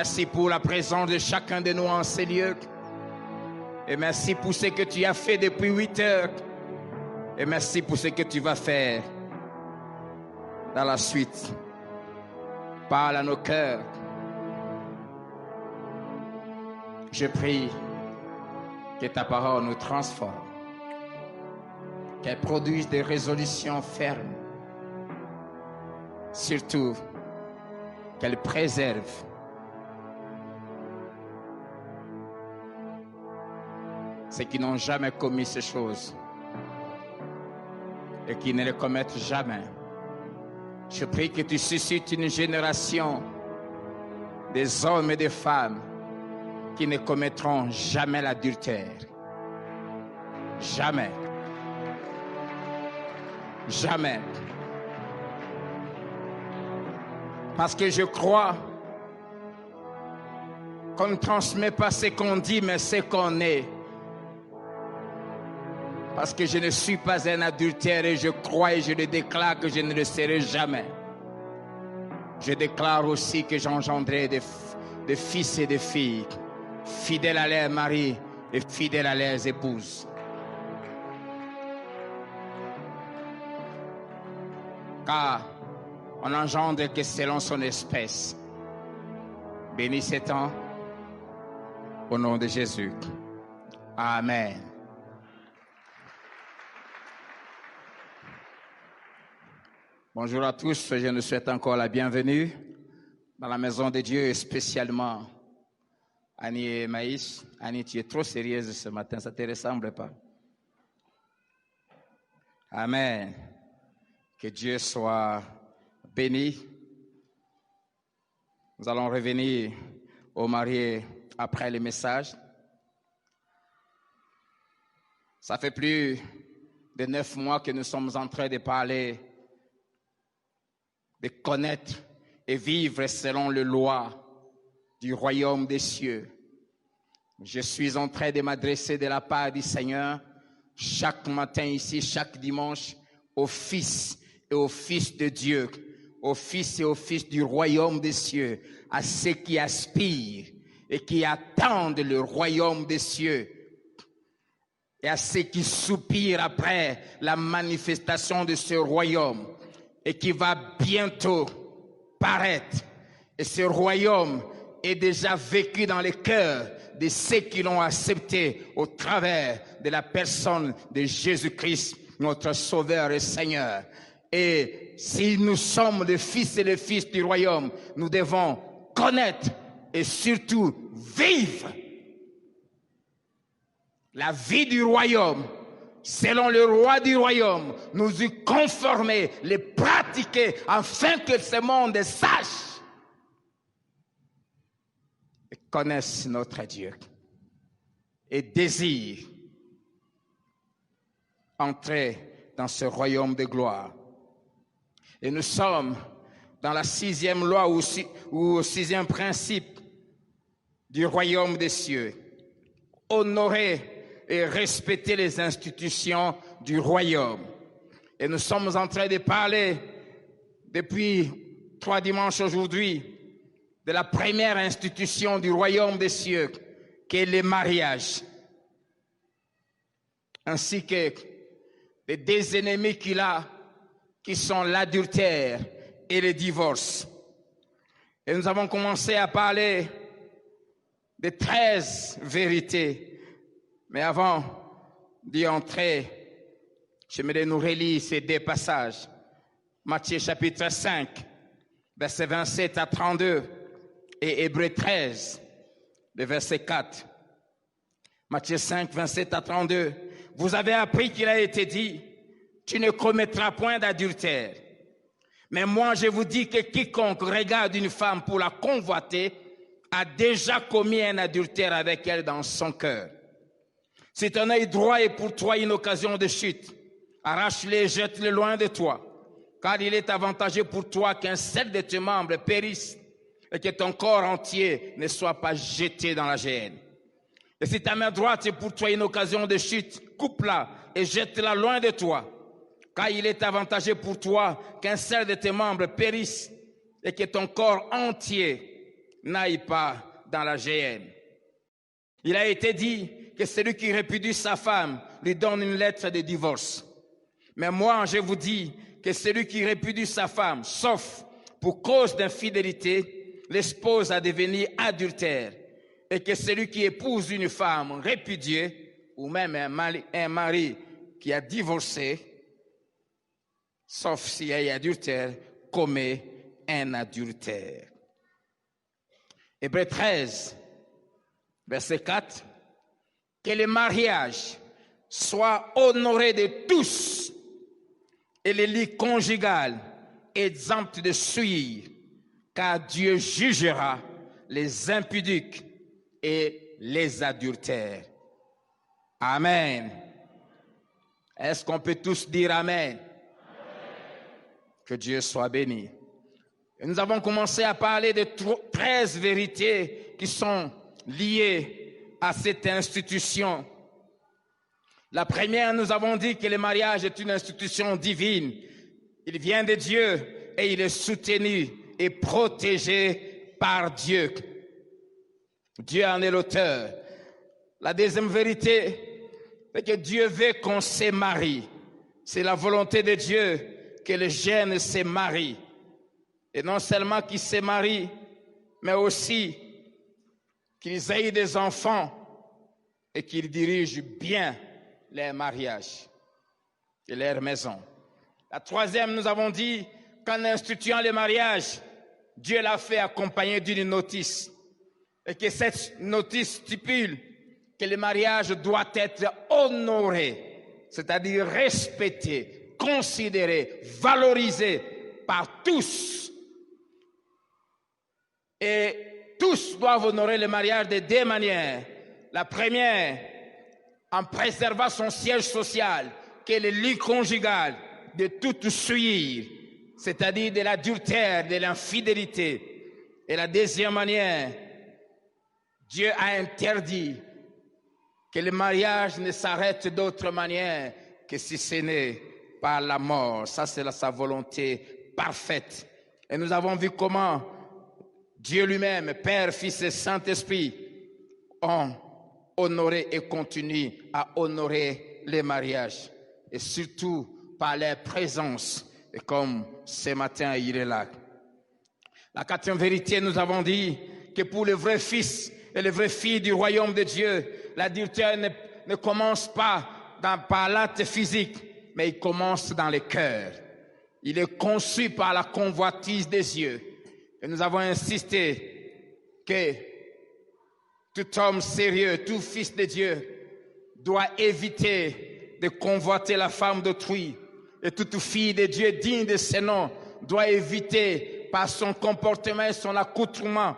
Merci pour la présence de chacun de nous en ces lieux. Et merci pour ce que tu as fait depuis 8 heures. Et merci pour ce que tu vas faire dans la suite. Parle à nos cœurs. Je prie que ta parole nous transforme, qu'elle produise des résolutions fermes, surtout qu'elle préserve ceux qui n'ont jamais commis ces choses et qui ne les commettent jamais. Je prie que tu suscites une génération des hommes et des femmes qui ne commettront jamais l'adultère. Jamais. Jamais. Parce que je crois qu'on ne transmet pas ce qu'on dit, mais ce qu'on est. Parce que je ne suis pas un adultère et je crois et je le déclare que je ne le serai jamais. Je déclare aussi que j'engendrerai des fils et des filles fidèles à leurs maris et fidèles à leurs épouses. Car on n'engendre que selon son espèce. Béni ces temps, au nom de Jésus. Amen. Bonjour à tous, je nous souhaite encore la bienvenue dans la maison de Dieu et spécialement Annie et Maïs. Annie, tu es trop sérieuse ce matin, ça ne te ressemble pas. Amen. Que Dieu soit béni. Nous allons revenir aux mariés après le message. Ça fait plus de 9 mois que nous sommes en train de parler, de connaître et vivre selon les lois du royaume des cieux. Je suis en train de m'adresser de la part du Seigneur chaque matin ici, chaque dimanche, aux fils et aux fils de Dieu, aux fils et aux fils du royaume des cieux, à ceux qui aspirent et qui attendent le royaume des cieux, et à ceux qui soupirent après la manifestation de ce royaume et qui va bientôt paraître. Et ce royaume est déjà vécu dans les cœurs de ceux qui l'ont accepté au travers de la personne de Jésus-Christ, notre Sauveur et Seigneur. Et si nous sommes les fils et les fils du royaume, nous devons connaître et surtout vivre la vie du royaume, selon le roi du royaume, nous y conformer, les pratiquer, afin que ce monde sache et connaisse notre Dieu et désire entrer dans ce royaume de gloire. Et nous sommes dans la 6e loi ou au 6e principe du royaume des cieux. Honorer et respecter les institutions du royaume. Et nous sommes en train de parler depuis 3 dimanches aujourd'hui de la première institution du royaume des cieux, qui est le mariage, ainsi que les 2 ennemis qu'il a, qui sont l'adultère et le divorce. Et nous avons commencé à parler de 13 vérités. Mais avant d'y entrer, j'aimerais nous relire ces 2 passages. Matthieu chapitre 5, versets 27 à 32 et Hébreux 13, le verset 4. Matthieu 5, 27 à 32. Vous avez appris qu'il a été dit, tu ne commettras point d'adultère. Mais moi je vous dis que quiconque regarde une femme pour la convoiter a déjà commis un adultère avec elle dans son cœur. Si ton œil droit est pour toi une occasion de chute, arrache-le et jette-le loin de toi, car il est avantageux pour toi qu'un seul de tes membres périsse et que ton corps entier ne soit pas jeté dans la géhenne. Et si ta main droite est pour toi une occasion de chute, coupe-la et jette-la loin de toi, car il est avantageux pour toi qu'un seul de tes membres périsse et que ton corps entier n'aille pas dans la géhenne. Il a été dit que celui qui répudie sa femme lui donne une lettre de divorce. Mais moi, je vous dis que celui qui répudie sa femme, sauf pour cause d'infidélité, l'expose à devenir adultère. Et que celui qui épouse une femme répudiée, ou même un mari qui a divorcé, sauf s'il y a adultère, commet un adultère. Hébreux 13, verset 4. Que le mariage soit honoré de tous et le lit conjugal exempt de souillure, car Dieu jugera les impudiques et les adultères. Amen. Est-ce qu'on peut tous dire Amen? Que Dieu soit béni. Et nous avons commencé à parler de 13 vérités qui sont liées à cette institution. La première, nous avons dit que le mariage est une institution divine. Il vient de Dieu et il est soutenu et protégé par Dieu. Dieu en est l'auteur. La deuxième vérité, c'est que Dieu veut qu'on se marie. C'est la volonté de Dieu que les jeunes se marient. Et non seulement qu'ils se marient, mais aussi qu'ils aient des enfants et qu'ils dirigent bien leur mariage et leur maison. La troisième, nous avons dit qu'en instituant le mariage, Dieu l'a fait accompagner d'une notice. Et que cette notice stipule que le mariage doit être honoré, c'est-à-dire respecté, considéré, valorisé par tous. Et tous doivent honorer le mariage de deux manières. La première, en préservant son siège social, qui est le lit conjugal, de toute souillure, c'est-à-dire de l'adultère, de l'infidélité. Et la deuxième manière, Dieu a interdit que le mariage ne s'arrête d'autre manière que si ce n'est par la mort. Ça, c'est sa volonté parfaite. Et nous avons vu comment Dieu lui-même, Père, Fils et Saint-Esprit, ont honoré et continuent à honorer les mariages. Et surtout par leur présence. Et comme ce matin, il est là. La quatrième vérité, nous avons dit que pour le vrai fils et les vraies filles du royaume de Dieu, l'adultère ne commence pas par l'acte physique, mais il commence dans le cœur. Il est conçu par la convoitise des yeux. Et nous avons insisté que tout homme sérieux, tout fils de Dieu doit éviter de convoiter la femme d'autrui. Et toute fille de Dieu digne de ce nom doit éviter par son comportement et son accoutrement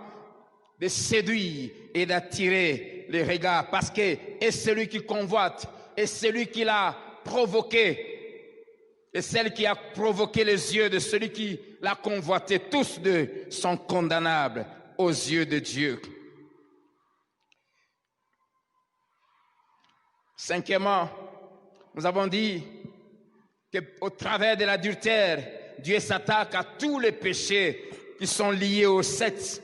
de séduire et d'attirer les regards. Parce que est celui qui convoite, est celui qui l'a provoqué, et celle qui a provoqué les yeux de celui qui l'a convoité, tous deux sont condamnables aux yeux de Dieu. Cinquièmement, nous avons dit qu'au travers de l'adultère, Dieu s'attaque à tous les péchés qui sont liés au sexe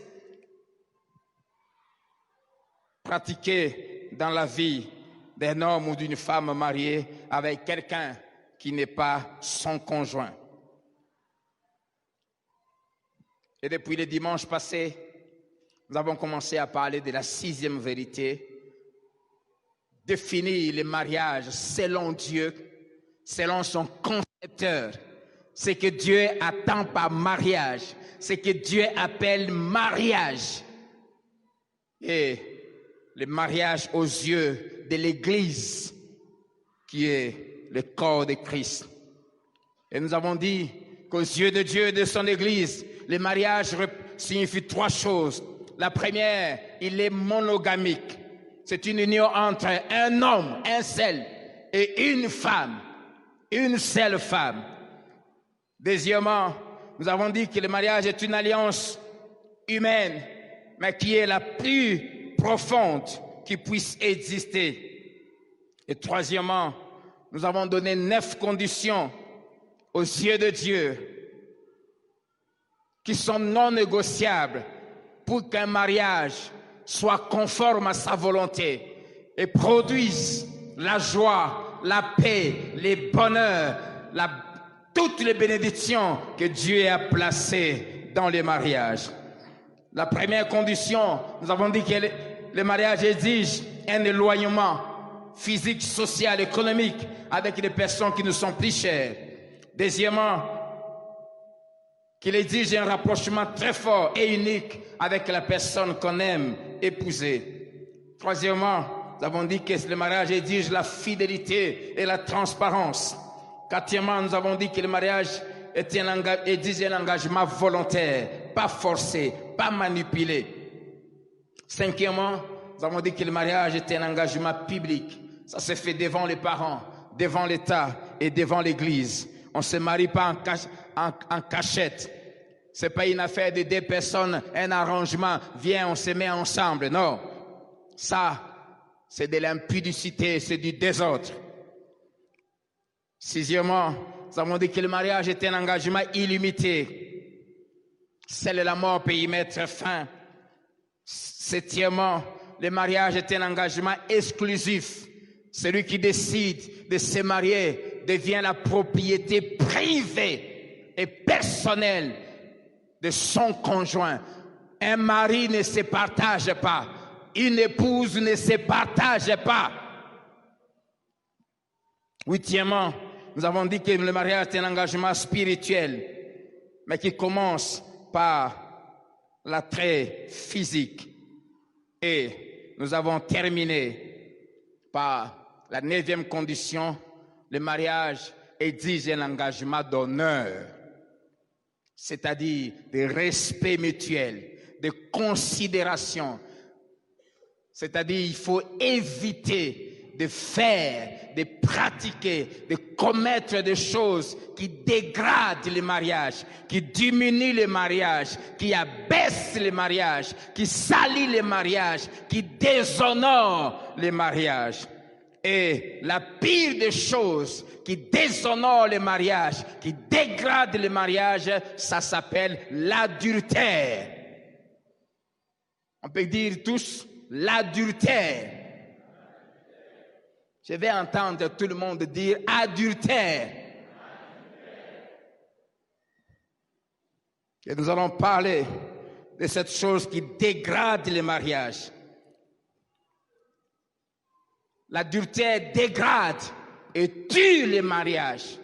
pratiqué dans la vie d'un homme ou d'une femme mariée avec quelqu'un qui n'est pas son conjoint. Et depuis le dimanche passé, nous avons commencé à parler de la sixième vérité, définir le mariage selon Dieu, selon son concepteur. Ce que Dieu attend par mariage, ce que Dieu appelle mariage. Et le mariage aux yeux de l'Église, qui est le corps de Christ. Et nous avons dit qu'aux yeux de Dieu et de son Église, le mariage signifie trois choses. La première, il est monogamique. C'est une union entre un homme, un seul, et une femme, une seule femme. Deuxièmement, nous avons dit que le mariage est une alliance humaine, mais qui est la plus profonde qui puisse exister. Et troisièmement, nous avons donné 9 conditions aux yeux de Dieu qui sont non négociables pour qu'un mariage soit conforme à sa volonté et produise la joie, la paix, les bonheurs, toutes les bénédictions que Dieu a placées dans les mariages. La première condition, nous avons dit que le mariage exige un éloignement physique, social, économique avec les personnes qui nous sont plus chères. Deuxièmement, qu'il exige un rapprochement très fort et unique avec la personne qu'on aime épouser. Troisièmement, nous avons dit que le mariage exige la fidélité et la transparence. Quatrièmement, nous avons dit que le mariage exige un engagement volontaire, pas forcé, pas manipulé. Cinquièmement, nous avons dit que le mariage est un engagement public. Ça se fait devant les parents, devant l'État et devant l'Église. On ne se marie pas en cachette. Ce n'est pas une affaire de deux personnes, un arrangement, viens, on se met ensemble. Non, ça, c'est de l'impudicité, c'est du désordre. Sixièmement, nous avons dit que le mariage est un engagement illimité. Seule la mort peut y mettre fin. Septièmement, le mariage est un engagement exclusif. Celui qui décide de se marier devient la propriété privée et personnelle de son conjoint. Un mari ne se partage pas. Une épouse ne se partage pas. Huitièmement, nous avons dit que le mariage est un engagement spirituel, mais qui commence par l'attrait physique. Et nous avons terminé par la 9e condition, le mariage exige un engagement d'honneur, c'est-à-dire de respect mutuel, de considération. C'est-à-dire il faut éviter de faire, de pratiquer, de commettre des choses qui dégradent le mariage, qui diminuent le mariage, qui abaissent le mariage, qui salissent le mariage, qui déshonorent le mariage. Et la pire des choses qui déshonore le mariage, qui dégrade le mariage, ça s'appelle l'adultère. On peut dire tous l'adultère. Je vais entendre tout le monde dire adultère. Et nous allons parler de cette chose qui dégrade le mariage. L'adultère dégrade et tue les mariages,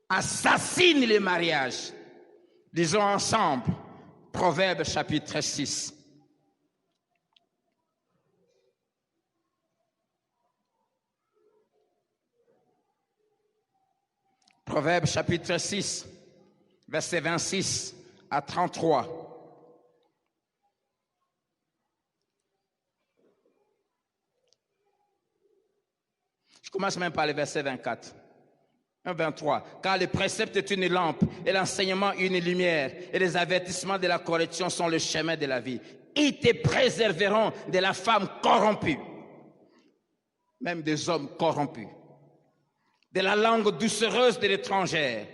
assassine les mariages. Lisons ensemble Proverbes chapitre 6. Proverbes chapitre 6, versets 26 à 33. Je commence même par le verset 24. 23. Car le précepte est une lampe et l'enseignement une lumière et les avertissements de la correction sont le chemin de la vie. Ils te préserveront de la femme corrompue, même des hommes corrompus, de la langue doucereuse de l'étrangère.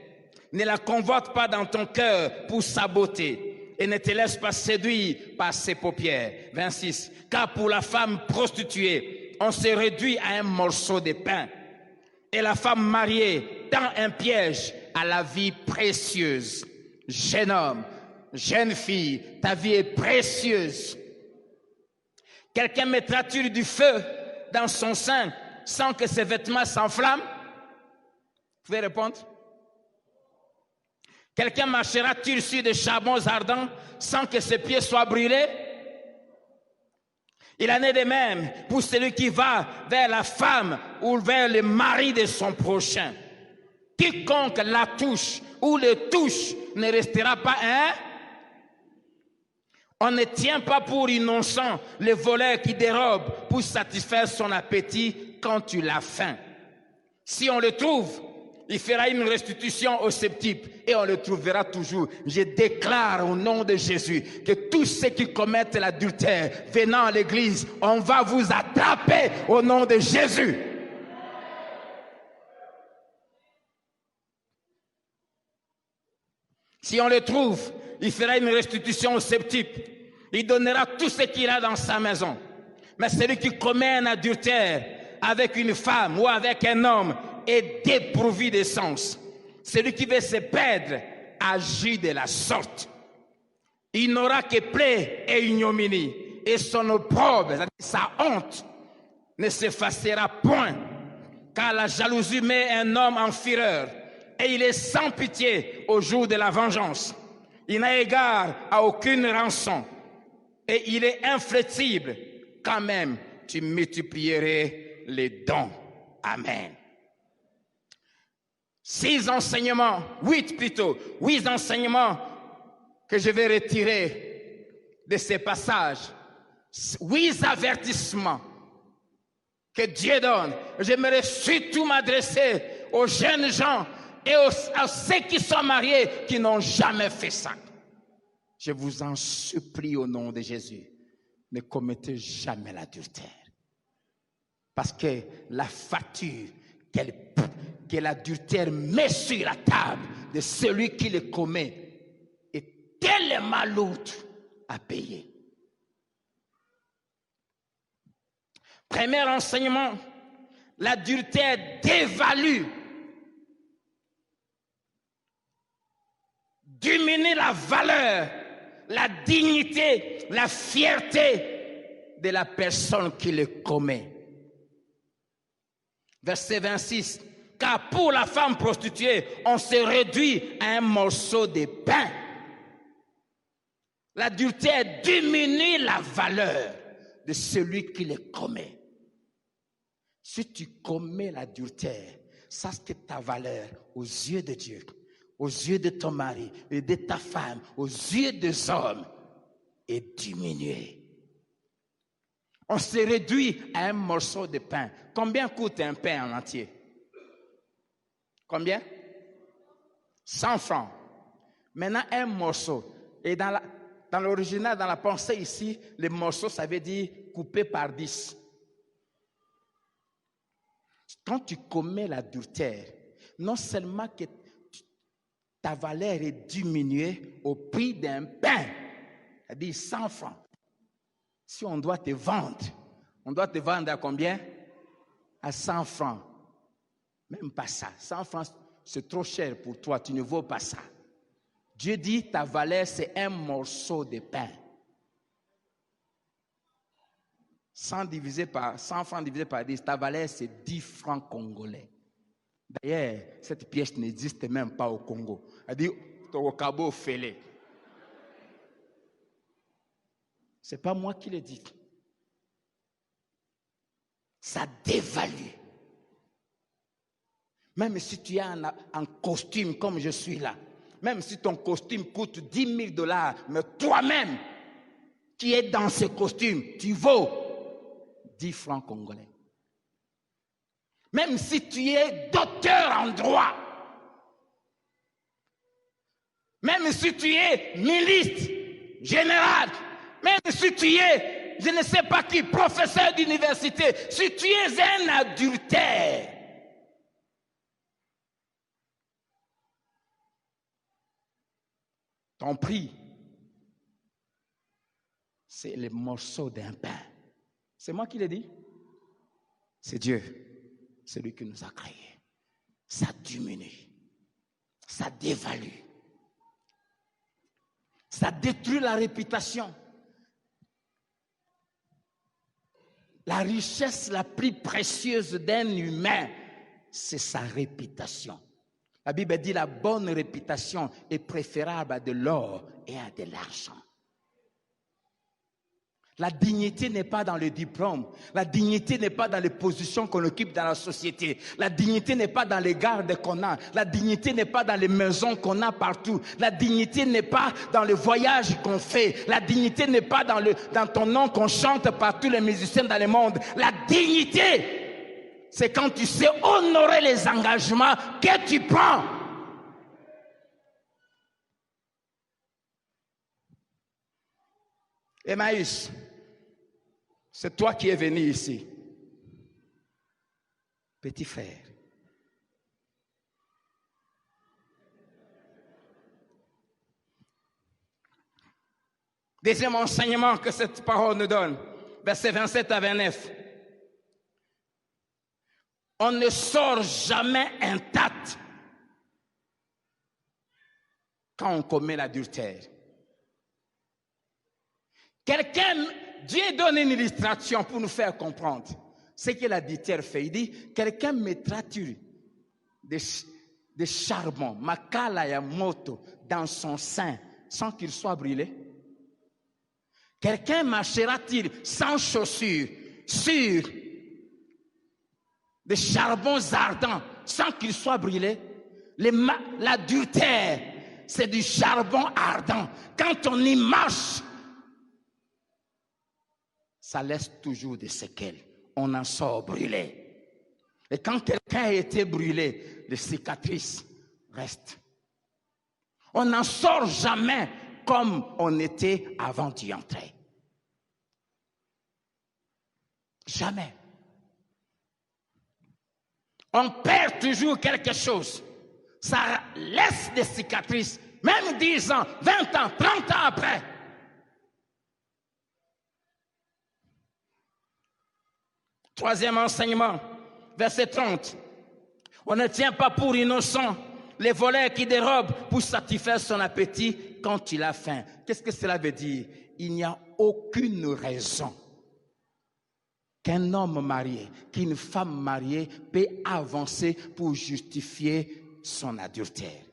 Ne la convoite pas dans ton cœur pour sa beauté et ne te laisse pas séduire par ses paupières. 26. Car pour la femme prostituée, on se réduit à un morceau de pain. Et la femme mariée tend un piège à la vie précieuse. Jeune homme, jeune fille, ta vie est précieuse. Quelqu'un mettra-t-il du feu dans son sein sans que ses vêtements s'enflamment? Vous pouvez répondre? Quelqu'un marchera-t-il sur des charbons ardents sans que ses pieds soient brûlés? Il en est de même pour celui qui va vers la femme ou vers le mari de son prochain. Quiconque la touche ou le touche ne restera pas un. On ne tient pas pour innocent le voleur qui dérobe pour satisfaire son appétit quand tu l'as faim. Si on le trouve, il fera une restitution au septuple et on le trouvera toujours. Je déclare au nom de Jésus que tous ceux qui commettent l'adultère venant à l'église, on va vous attraper au nom de Jésus. Si on le trouve, il fera une restitution au septuple. Il donnera tout ce qu'il a dans sa maison. Mais celui qui commet un adultère avec une femme ou avec un homme est dépourvu de sens. Celui qui veut se perdre agit de la sorte. Il n'aura que plaie et ignominie, et son opprobre, c'est-à-dire sa honte, ne s'effacera point, car la jalousie met un homme en fureur, et il est sans pitié au jour de la vengeance. Il n'a égard à aucune rançon, et il est inflexible. Quand même, tu multiplierais les dons. Amen. 8 enseignements que je vais retirer de ces passages. 8 avertissements que Dieu donne. J'aimerais surtout m'adresser aux jeunes gens et à ceux qui sont mariés qui n'ont jamais fait ça. Je vous en supplie au nom de Jésus, ne commettez jamais l'adultère. Parce que la facture que l'adultère met sur la table de celui qui le commet est tellement lourde à payer. Premier enseignement, l'adultère dévalue, diminue la valeur, la dignité, la fierté de la personne qui le commet. Verset 26. Car pour la femme prostituée, on se réduit à un morceau de pain. L'adultère diminue la valeur de celui qui le commet. Si tu commets l'adultère, sache que ta valeur aux yeux de Dieu, aux yeux de ton mari et de ta femme, aux yeux des hommes, est diminuée. On se réduit à un morceau de pain. Combien coûte un pain en entier? Combien? 100 francs. Maintenant, un morceau. Et dans l'original, dans la pensée ici, le morceau, ça veut dire coupé par 10. Quand tu commets l'adultère, non seulement que ta valeur est diminuée au prix d'un pain, c'est-à-dire 100 francs. Si on doit te vendre à combien? À 100 francs. Même pas ça. 100 francs, c'est trop cher pour toi. Tu ne vaux pas ça. Dieu dit, ta valeur, c'est un morceau de pain. 100 francs divisé par 10, ta valeur, c'est 10 francs congolais. D'ailleurs, cette pièce n'existe même pas au Congo. Elle dit, au Cabo Félé. Ce n'est pas moi qui le dis. Ça dévalue. Même si tu es en costume comme je suis là, même si ton costume coûte 10 000 $, mais toi-même, qui es dans ce costume, tu vaux 10 francs congolais. Même si tu es docteur en droit, même si tu es ministre général, même si tu es, je ne sais pas qui, professeur d'université, si tu es un adultère, ton prix, c'est le morceau d'un pain. C'est moi qui l'ai dit? C'est Dieu, c'est lui qui nous a créés. Ça diminue, ça dévalue, ça détruit la réputation. La richesse la plus précieuse d'un humain, c'est sa réputation. La Bible dit la bonne réputation est préférable à de l'or et à de l'argent. La dignité n'est pas dans le diplôme. La dignité n'est pas dans les positions qu'on occupe dans la société. La dignité n'est pas dans les gardes qu'on a. La dignité n'est pas dans les maisons qu'on a partout. La dignité n'est pas dans les voyages qu'on fait. La dignité n'est pas dans ton nom qu'on chante par tous les musiciens dans le monde. La dignité, c'est quand tu sais honorer les engagements que tu prends. Emmaüs, c'est toi qui es venu ici. Petit frère. Deuxième enseignement que cette parole nous donne, versets 27 à 29. On ne sort jamais intact quand on commet l'adultère. Dieu donne une illustration pour nous faire comprendre ce que l'adultère fait. Il dit, quelqu'un mettra-t-il de charbon, makala ya moto, dans son sein sans qu'il soit brûlé? Quelqu'un marchera-t-il sans chaussures sur des charbons ardents sans qu'il soit brûlé? L'adultère, c'est du charbon ardent. Quand on y marche, ça laisse toujours des séquelles. On en sort brûlé. Et quand quelqu'un a été brûlé, les cicatrices restent. On n'en sort jamais comme on était avant d'y entrer. Jamais. On perd toujours quelque chose. Ça laisse des cicatrices, même 10 ans, 20 ans, 30 ans après. Troisième enseignement, verset 30. On ne tient pas pour innocent les voleurs qui dérobent pour satisfaire son appétit quand il a faim. Qu'est-ce que cela veut dire? Il n'y a aucune raison qu'un homme marié, qu'une femme mariée peut avancer pour justifier son adultère.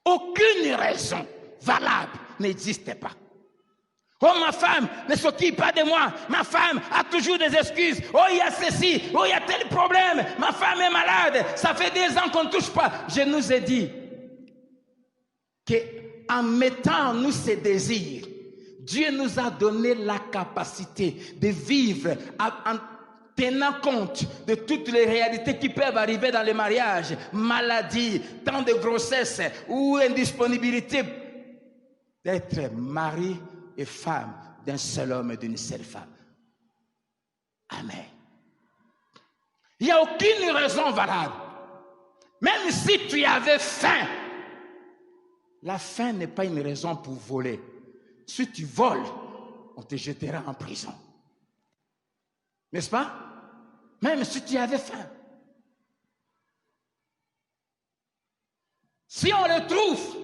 Aucune raison valable n'existe pas. Oh, ma femme ne s'occupe pas de moi. Ma femme a toujours des excuses. Oh, il y a ceci. Oh, il y a tel problème. Ma femme est malade. Ça fait 2 ans qu'on ne touche pas. Je nous ai dit qu'en mettant en nous ces désirs, Dieu nous a donné la capacité de vivre en tenant compte de toutes les réalités qui peuvent arriver dans les mariages, maladie, temps de grossesse ou indisponibilité, d'être mari et femme d'un seul homme et d'une seule femme. Amen. Il n'y a aucune raison valable. Même si tu avais faim, la faim n'est pas une raison pour voler. Si tu voles, on te jettera en prison. N'est-ce pas? Même si tu avais faim. Si on le trouve,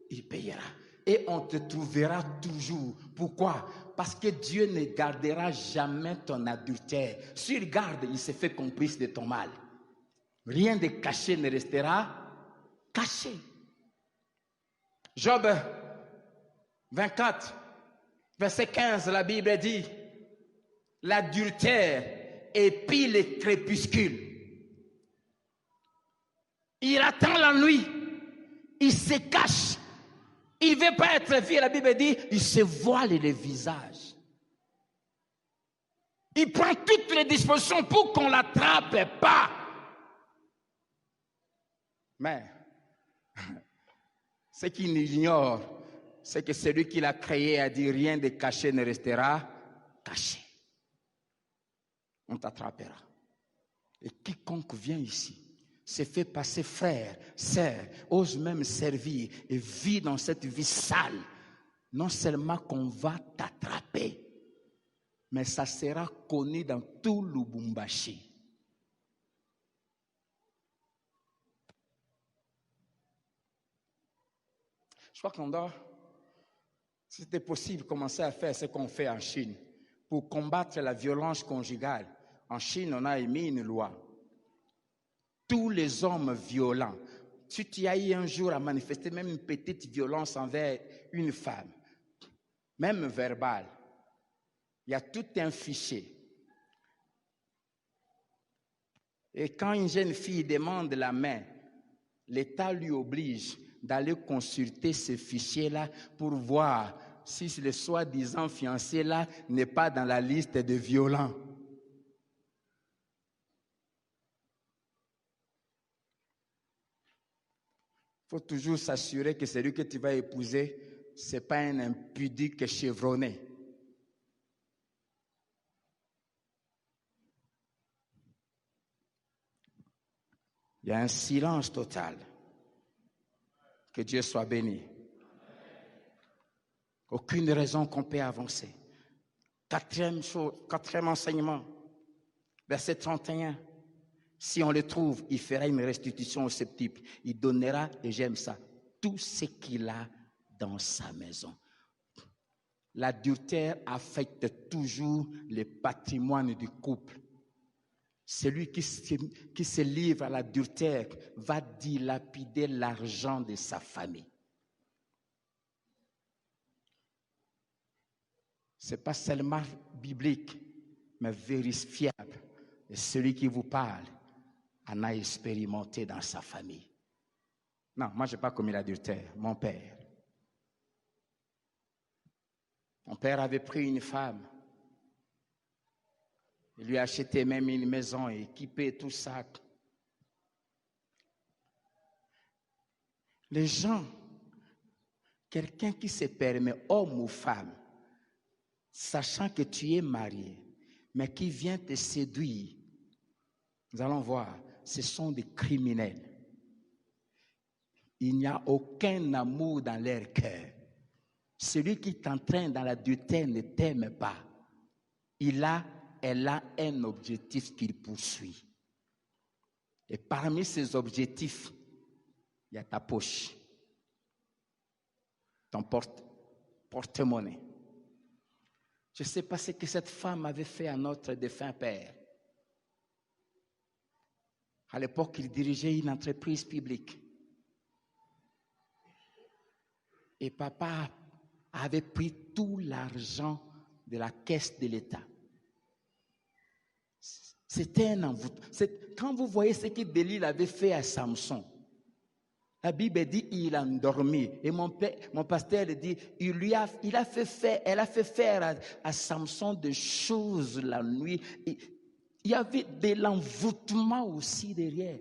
il payera. Et on te trouvera toujours. Pourquoi? Parce que Dieu ne gardera jamais ton adultère. S'il garde, il se fait complice de ton mal. Rien de caché ne restera caché. Job 24, verset 15, la Bible dit, l'adultère épie les crépuscules. Il attend la nuit, il se cache, il ne veut pas être vu. La Bible dit, il se voile le visage. Il prend toutes les dispositions pour qu'on ne l'attrape pas. Mais, ce qu'il ignore, c'est que celui qui l'a créé a dit, rien de caché ne restera caché. On t'attrapera. Et quiconque vient ici se fait passer frère, sœur, ose même servir et vit dans cette vie sale, non seulement qu'on va t'attraper, mais ça sera connu dans tout Lubumbashi. Je crois qu'on doit, si c'était possible, commencer à faire ce qu'on fait en Chine pour combattre la violence conjugale. En Chine, on a émis une loi. Tous les hommes violents, si tu as eu un jour à manifester même une petite violence envers une femme, même verbale, il y a tout un fichier. Et quand une jeune fille demande la main, l'État lui oblige d'aller consulter ce fichier-là pour voir si le soi-disant fiancé-là n'est pas dans la liste des violents. Il faut toujours s'assurer que celui que tu vas épouser, ce n'est pas un impudique chevronné. Il y a un silence total. Que Dieu soit béni. Aucune raison qu'on peut avancer. Quatrième enseignement, verset 31. Si on le trouve, il fera une restitution au septuple. Il donnera, et j'aime ça, tout ce qu'il a dans sa maison. L'adultère affecte toujours le patrimoine du couple. Celui qui se livre à l'adultère va dilapider l'argent de sa famille. Ce n'est pas seulement biblique, mais vérifiable. Et celui qui vous parle en a expérimenté dans sa famille. Non, moi je n'ai pas commis l'adultère, mon père. Mon père avait pris une femme. Il lui a acheté même une maison, équipé, tout ça. Les gens, quelqu'un qui se permet, homme ou femme, sachant que tu es marié, mais qui vient te séduire, nous allons voir, ce sont des criminels. Il n'y a aucun amour dans leur cœur. Celui qui t'entraîne dans l'adultère ne t'aime pas. Elle a un objectif qu'il poursuit. Et parmi ces objectifs, il y a ta poche, ton porte-monnaie. Je ne sais pas ce que cette femme avait fait à notre défunt père. À l'époque, il dirigeait une entreprise publique. Et papa avait pris tout l'argent de la caisse de l'État. C'était un envoûtement. Quand vous voyez ce que Delilah avait fait à Samson, la Bible dit il a endormi. Et mon pasteur dit elle a fait faire à Samson des choses la nuit. Et il y avait de l'envoûtement aussi derrière.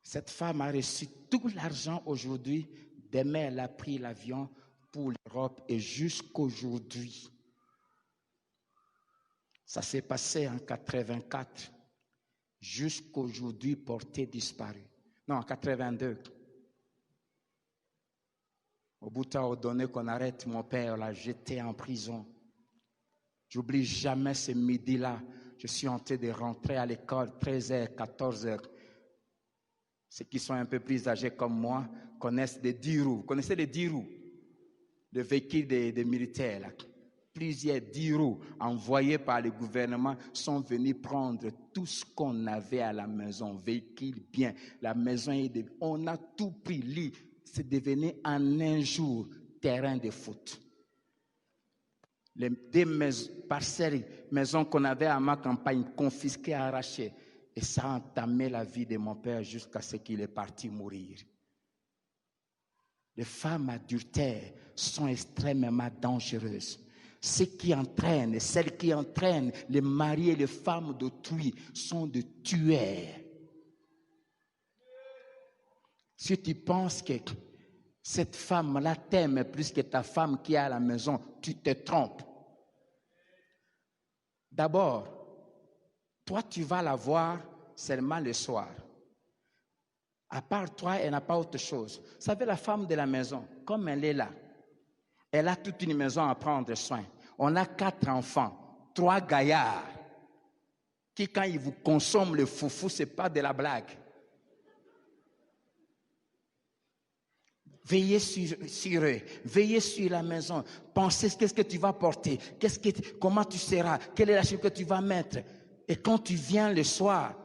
Cette femme a reçu tout l'argent aujourd'hui. Demain, elle a pris l'avion pour l'Europe et jusqu'aujourd'hui. Ça s'est passé en 84. Jusqu'aujourd'hui, portée disparue. Non, en 82. Au bout de donné qu'on arrête mon père, on l'a jeté en prison. J'oublie jamais ce midi-là. Je suis en train de rentrer à l'école, 13h, 14h. Ceux qui sont un peu plus âgés comme moi connaissent des 10 roues. Vous connaissez les 10 roues? Le véhicule des militaires, là. Plusieurs 10 roues envoyés par le gouvernement sont venus prendre tout ce qu'on avait à la maison. Véhicule bien, la maison on a tout pris. Lit, c'est devenu en un jour terrain de foot. Les 2 parcelles, maisons qu'on avait à ma campagne, confisquées, arrachées. Et ça a entamé la vie de mon père jusqu'à ce qu'il est parti mourir. Les femmes adultères sont extrêmement dangereuses. Celles qui entraînent les maris et les femmes d'autrui sont des tueurs. Si tu penses que cette femme-là t'aime plus que ta femme qui est à la maison, tu te trompes. D'abord, toi, tu vas la voir seulement le soir. À part toi, elle n'a pas autre chose. Vous savez, la femme de la maison, comme elle est là, elle a toute une maison à prendre soin. On a 4 enfants, 3 gaillards, qui quand ils vous consomment le foufou, ce n'est pas de la blague. Veillez sur eux, veillez sur la maison. Pensez qu'est-ce que tu vas porter, comment tu seras, quelle est la chose que tu vas mettre. Et quand tu viens le soir,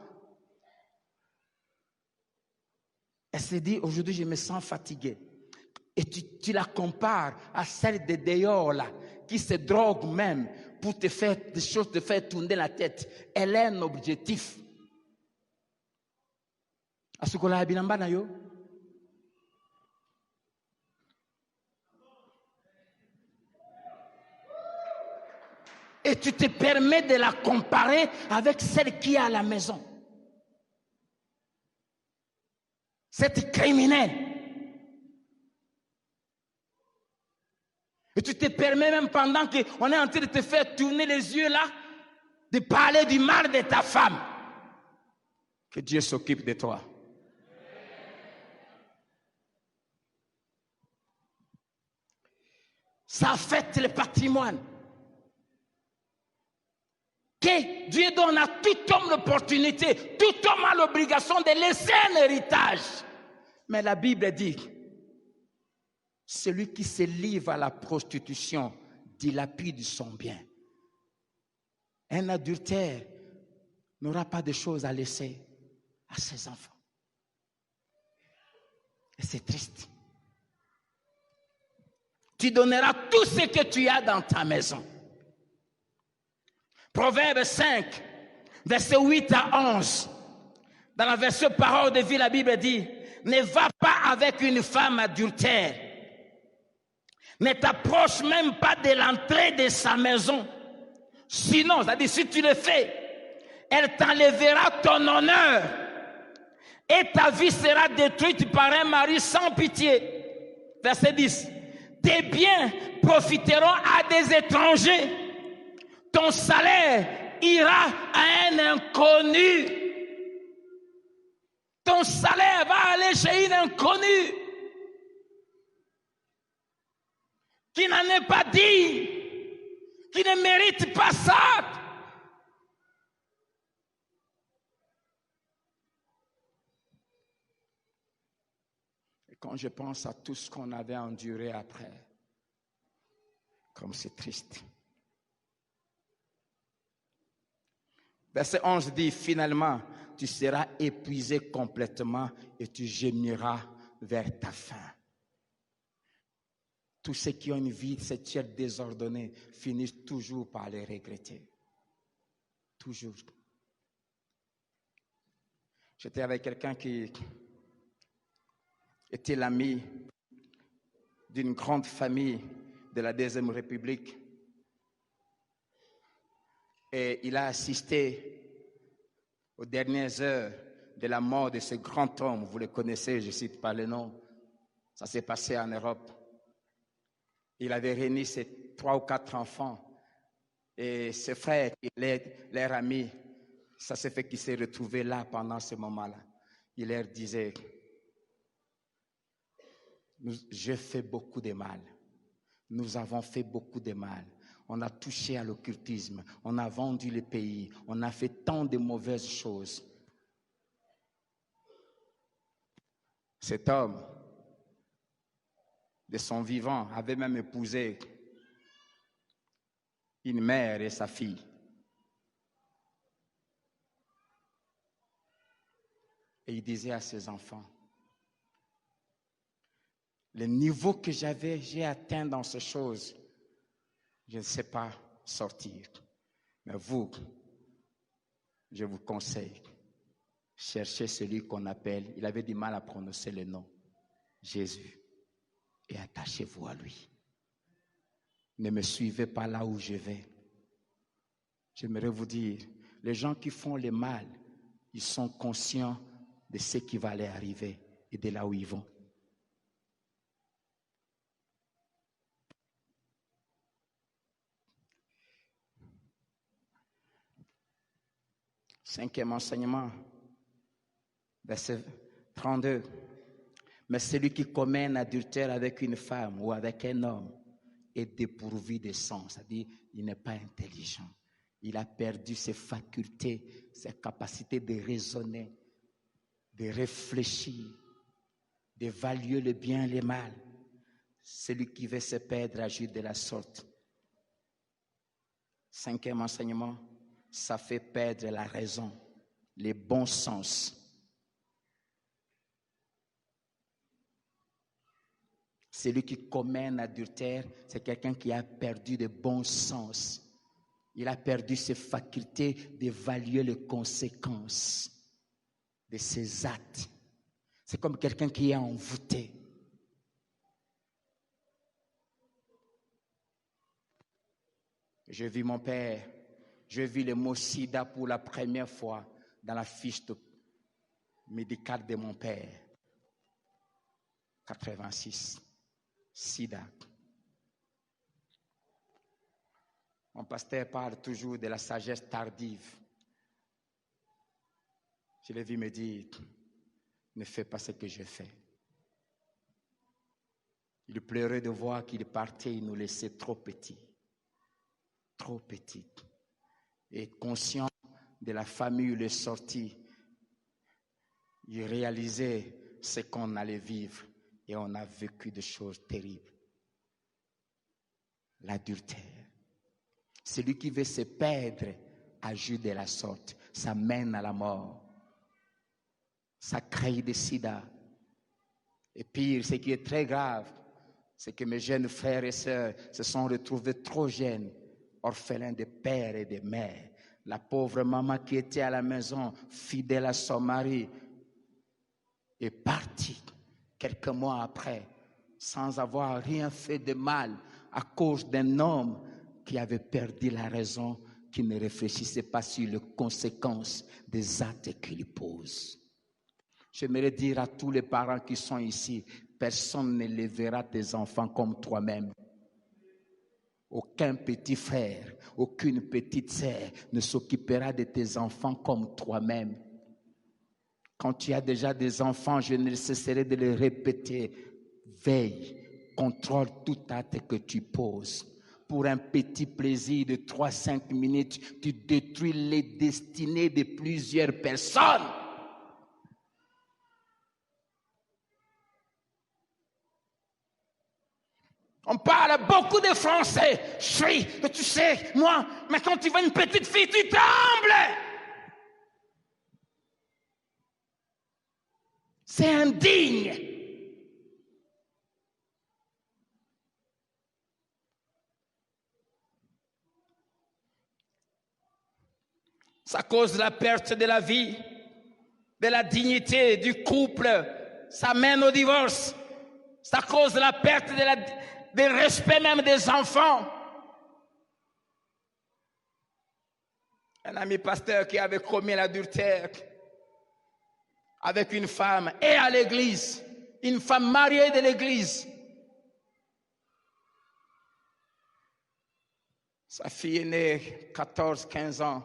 elle se dit, aujourd'hui je me sens fatiguée. Et tu la compares à celle de dehors là, qui se drogue même pour te faire des choses, te faire tourner la tête. Elle a un objectif. Asukola binamba na yo. Et tu te permets de la comparer avec celle qui est à la maison. Cette criminelle. Et tu te permets même pendant qu'on est en train de te faire tourner les yeux là, de parler du mal de ta femme. Que Dieu s'occupe de toi. Ça affecte le patrimoine. Que Dieu donne à tout homme l'opportunité, tout homme a l'obligation de laisser un héritage. Mais la Bible dit, celui qui se livre à la prostitution dilapide son bien. Un adultère n'aura pas de choses à laisser à ses enfants. Et c'est triste. Tu donneras tout ce que tu as dans ta maison. Proverbe 5, versets 8 à 11. Dans la version Parole de vie, la Bible dit, ne va pas avec une femme adultère. Ne t'approche même pas de l'entrée de sa maison. Sinon, c'est-à-dire si tu le fais, elle t'enlèvera ton honneur et ta vie sera détruite par un mari sans pitié. Verset 10. Tes biens profiteront à des étrangers. Ton salaire ira à un inconnu. Ton salaire va aller chez un inconnu qui n'en est pas digne, qui ne mérite pas ça. Et quand je pense à tout ce qu'on avait enduré après, comme c'est triste. Verset 11 dit, finalement, tu seras épuisé complètement et tu gémiras vers ta fin. Tous ceux qui ont une vie sexuelle désordonnée finissent toujours par les regretter. Toujours. J'étais avec quelqu'un qui était l'ami d'une grande famille de la Deuxième République. Et il a assisté aux dernières heures de la mort de ce grand homme. Vous le connaissez, je ne cite pas le nom. Ça s'est passé en Europe. Il avait réuni ses 3 ou 4 enfants. Et ses frères, leurs amis, ça s'est fait qu'ils s'est retrouvés là pendant ce moment-là. Il leur disait, j'ai fait beaucoup de mal. Nous avons fait beaucoup de mal. On a touché à l'occultisme. On a vendu le pays. On a fait tant de mauvaises choses. Cet homme, de son vivant, avait même épousé une mère et sa fille. Et il disait à ses enfants, le niveau que j'ai atteint dans ces choses, je ne sais pas sortir. Mais vous, je vous conseille, cherchez celui qu'on appelle, il avait du mal à prononcer le nom, Jésus, et attachez-vous à lui. Ne me suivez pas là où je vais. J'aimerais vous dire, les gens qui font le mal, ils sont conscients de ce qui va leur arriver et de là où ils vont. Cinquième enseignement, verset 32. Mais celui qui commet un adultère avec une femme ou avec un homme est dépourvu de sens, c'est-à-dire il n'est pas intelligent. Il a perdu ses facultés, ses capacités de raisonner, de réfléchir, d'évaluer le bien et le mal. Celui qui veut se perdre agit de la sorte. Cinquième enseignement, ça fait perdre la raison, le bon sens. Celui qui commet un adultère, c'est quelqu'un qui a perdu le bon sens. Il a perdu ses facultés d'évaluer les conséquences de ses actes. C'est comme quelqu'un qui est envoûté. J'ai vu mon père, j'ai vu le mot sida pour la première fois dans la fiche médicale de mon père. 86. Sida. Mon pasteur parle toujours de la sagesse tardive. Je l'ai vu me dire, ne fais pas ce que je fais. Il pleurait de voir qu'il partait, il nous laissait trop petits. Trop petits. Et conscient de la famille où il est sorti, il réalisait ce qu'on allait vivre et on a vécu des choses terribles. L'adultère. Celui qui veut se perdre agit de la sorte. Ça mène à la mort. Ça crée des sida. Et pire, ce qui est très grave, c'est que mes jeunes frères et sœurs se sont retrouvés trop jeunes, orphelins de père et de mère. La pauvre maman qui était à la maison, fidèle à son mari, est partie quelques mois après, sans avoir rien fait de mal, à cause d'un homme qui avait perdu la raison, qui ne réfléchissait pas sur les conséquences des actes qu'il pose. J'aimerais dire à tous les parents qui sont ici, personne ne lèvera tes enfants comme toi-même. Aucun petit frère, aucune petite sœur ne s'occupera de tes enfants comme toi-même. Quand tu as déjà des enfants, je ne cesserai de le répéter. Veille, contrôle tout acte que tu poses. Pour un petit plaisir de 3-5 minutes, tu détruis les destinées de plusieurs personnes. On parle beaucoup de français. Tu sais, moi, mais quand tu vois une petite fille, tu trembles. C'est indigne. Ça cause la perte de la vie, de la dignité du couple. Ça mène au divorce. Ça cause la perte du respect même des enfants. Un ami pasteur qui avait commis l'adultère avec une femme et à l'église, une femme mariée de l'église. Sa fille est née 14-15 ans,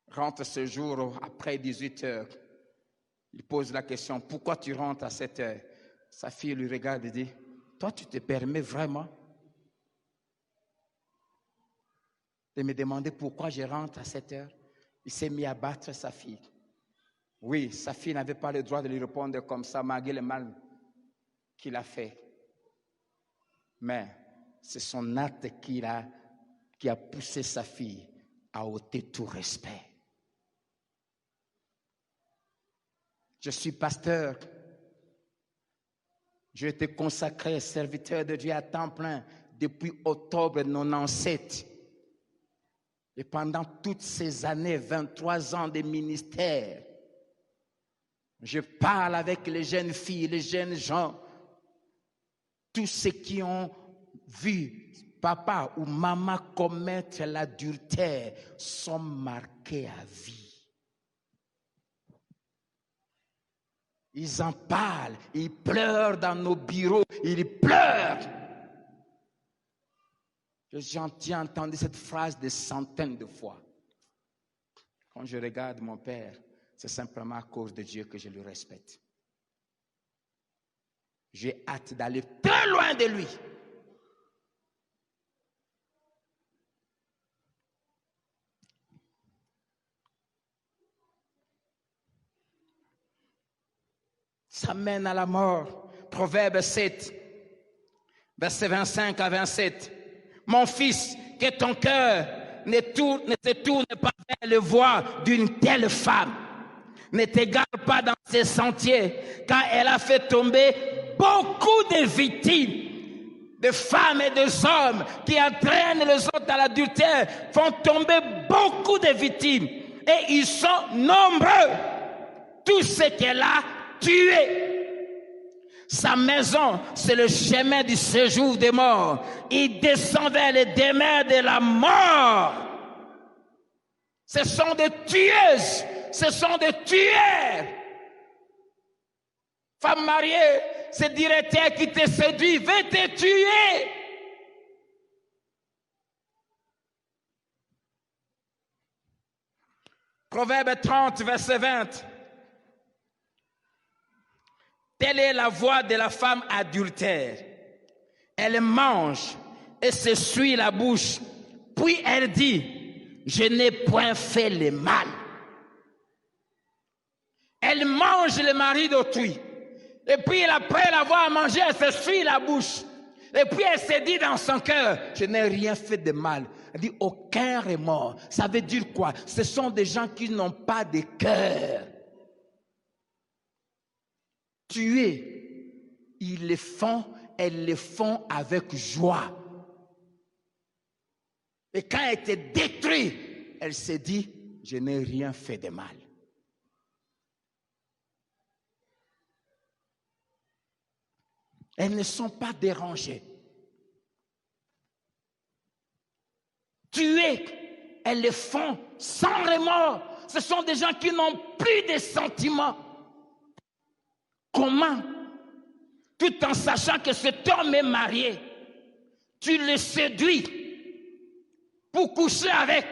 rentre ce jour après 18 heures. Il pose la question, pourquoi tu rentres à cette heure? Sa fille lui regarde et dit, toi tu te permets vraiment de me demander pourquoi je rentre à cette heure? Il s'est mis à battre sa fille. Oui, sa fille n'avait pas le droit de lui répondre comme ça, malgré le mal qu'il a fait. Mais c'est son acte qui a poussé sa fille à ôter tout respect. Je suis pasteur. J'ai été consacré serviteur de Dieu à temps plein depuis octobre 1997. Et pendant toutes ces années, 23 ans de ministère, je parle avec les jeunes filles, les jeunes gens, tous ceux qui ont vu papa ou maman commettre l'adultère sont marqués à vie. Ils en parlent, ils pleurent dans nos bureaux, ils pleurent. J'ai entendu cette phrase des centaines de fois. Quand je regarde mon père, c'est simplement à cause de Dieu que je le respecte. J'ai hâte d'aller très loin de lui. Ça mène à la mort. Proverbe 7, versets 25 à 27. Mon fils, que ton cœur ne se tourne pas vers le voie d'une telle femme. Ne t'égare pas dans ses sentiers, car elle a fait tomber beaucoup de victimes, de femmes et de hommes qui entraînent les autres à l'adultère, font tomber beaucoup de victimes. Et ils sont nombreux. Tout ce qu'elle a tué. Sa maison, c'est le chemin du séjour des morts. Il descend vers les demeures de la mort. Ce sont des tueuses. Ce sont des tueurs. Femme mariée, c'est directeur qui te séduit, veut te tuer. Proverbe 30, verset 20. Telle est la voix de la femme adultère. Elle mange et s'essuie la bouche. Puis elle dit, je n'ai point fait le mal. Elle mange le mari d'autrui. Et puis après l'avoir mangé, elle s'essuie la bouche. Et puis elle se dit dans son cœur, je n'ai rien fait de mal. Elle dit, aucun remords. Ça veut dire quoi? Ce sont des gens qui n'ont pas de cœur. Tuer, ils le font, elles le font avec joie. Et quand elle était détruite, elle s'est dit, je n'ai rien fait de mal. Elles ne sont pas dérangées. Tuer, elles le font sans remords. Ce sont des gens qui n'ont plus de sentiments. Comment? Tout en sachant que cet homme est marié, tu le séduis pour coucher avec.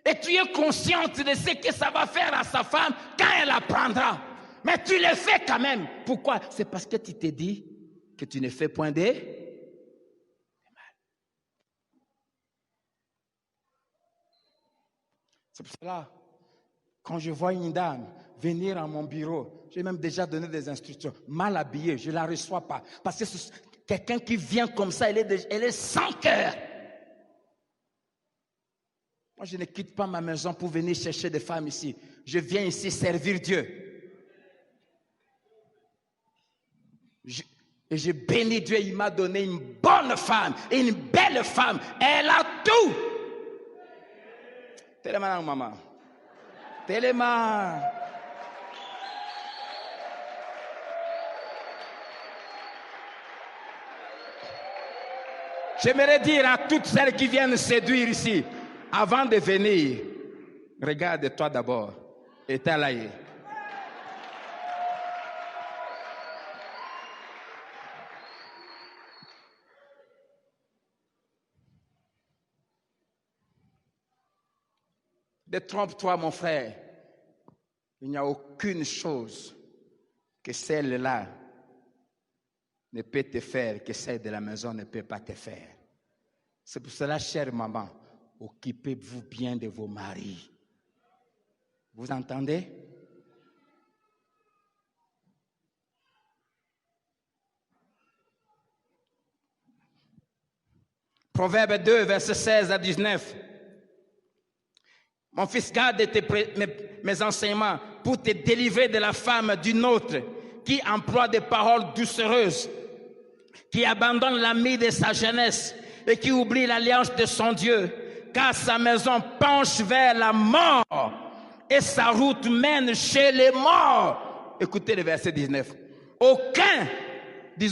Et tu es consciente de ce que ça va faire à sa femme quand elle apprendra. Mais tu le fais quand même. Pourquoi? C'est parce que tu t'es dit que tu ne fais point de mal. C'est pour cela, quand je vois une dame venir à mon bureau, j'ai même déjà donné des instructions, mal habillée, je ne la reçois pas. Parce que c'est quelqu'un qui vient comme ça, elle est sans cœur. Moi, je ne quitte pas ma maison pour venir chercher des femmes ici. Je viens ici servir Dieu. Et je bénis Dieu, il m'a donné une bonne femme, une belle femme. Elle a tout. Tellement, maman. Tellement. J'aimerais dire à toutes celles qui viennent séduire ici, avant de venir, regarde-toi d'abord. Éteins là. Détrompe-toi, mon frère. Il n'y a aucune chose que celle-là ne peut te faire, que celle de la maison ne peut pas te faire. C'est pour cela, chère maman, occupez-vous bien de vos maris. Vous entendez? Proverbe 2, versets 16 à 19. Mon fils, garde mes enseignements pour te délivrer de la femme d'une autre qui emploie des paroles doucereuses, qui abandonne l'ami de sa jeunesse et qui oublie l'alliance de son Dieu, car sa maison penche vers la mort et sa route mène chez les morts. Écoutez le verset 19. Aucun de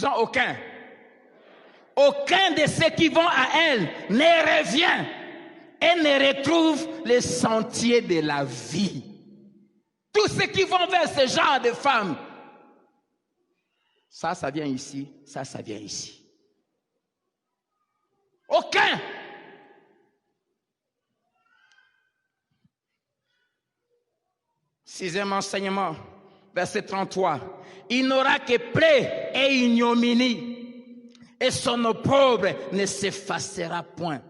ceux qui vont à elle ne revient et ne retrouve les sentiers de la vie. Tous ceux qui vont vers ce genre de femmes, ça vient ici, ça vient ici. Aucun. Sixième enseignement, verset 33. Il n'aura que plaie et ignominie, et son opprobre ne s'effacera point.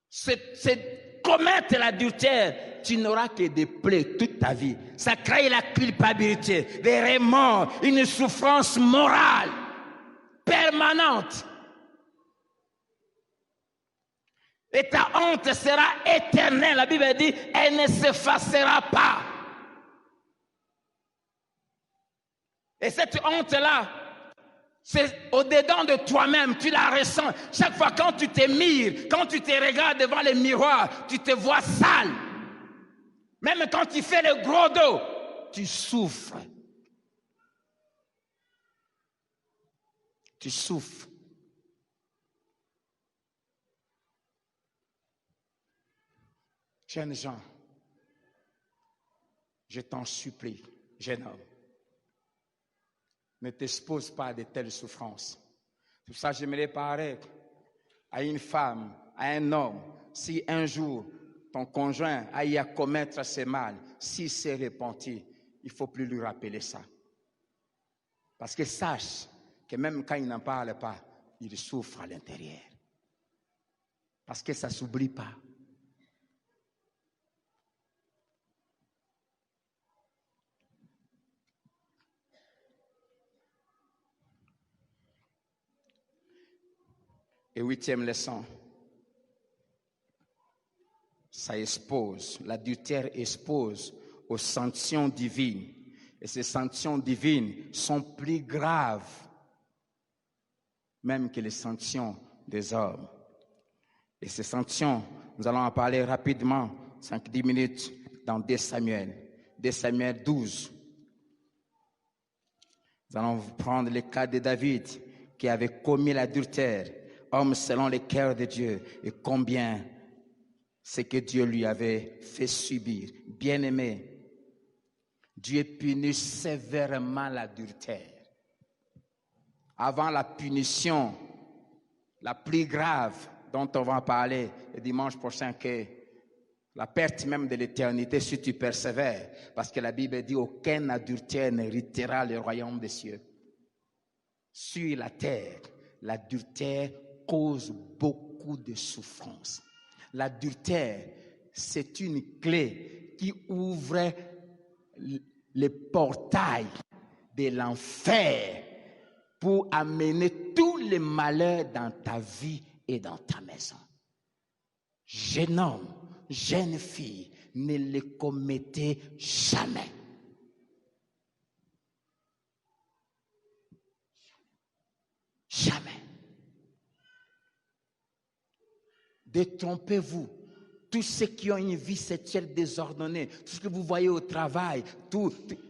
C'est commettre l'adultère, tu n'auras que des plaies toute ta vie. Ça crée la culpabilité, des remords, une souffrance morale permanente. Et ta honte sera éternelle. La Bible dit, elle ne s'effacera pas. Et cette honte-là, c'est au-dedans de toi-même, tu la ressens. Chaque fois quand tu te mires, quand tu te regardes devant le miroir, tu te vois sale. Même quand tu fais le gros dos, tu souffres. Tu souffres. Jeunes gens, je t'en supplie, jeune homme, ne t'expose pas à de telles souffrances. Pour ça, j'aimerais parler à une femme, à un homme, si un jour ton conjoint a eu à commettre ce mal, s'il s'est repenti, il ne faut plus lui rappeler ça. Parce qu'il sache que même quand il n'en parle pas, il souffre à l'intérieur. Parce que ça ne s'oublie pas. Et 8e leçon, ça expose, l'adultère expose aux sanctions divines. Et ces sanctions divines sont plus graves même que les sanctions des hommes. Et ces sanctions, nous allons en parler rapidement, 5-10 minutes, dans 2 Samuel. 2 Samuel 12. Nous allons prendre le cas de David, qui avait commis l'adultère, homme selon le cœur de Dieu, et combien ce que Dieu lui avait fait subir. Bien-aimé, Dieu punit sévèrement l'adultère. Avant la punition la plus grave dont on va parler le dimanche prochain, que la perte même de l'éternité si tu persévères, parce que la Bible dit aucun adultère n'héritera le royaume des cieux. Sur la terre, l'adultère cause beaucoup de souffrance. L'adultère, c'est une clé qui ouvre le portail de l'enfer pour amener tous les malheurs dans ta vie et dans ta maison. Jeune homme, jeune fille, ne le commettez jamais. Jamais. Détrompez-vous. Tous ceux qui ont une vie sexuelle désordonnée, tout ce que vous voyez au travail,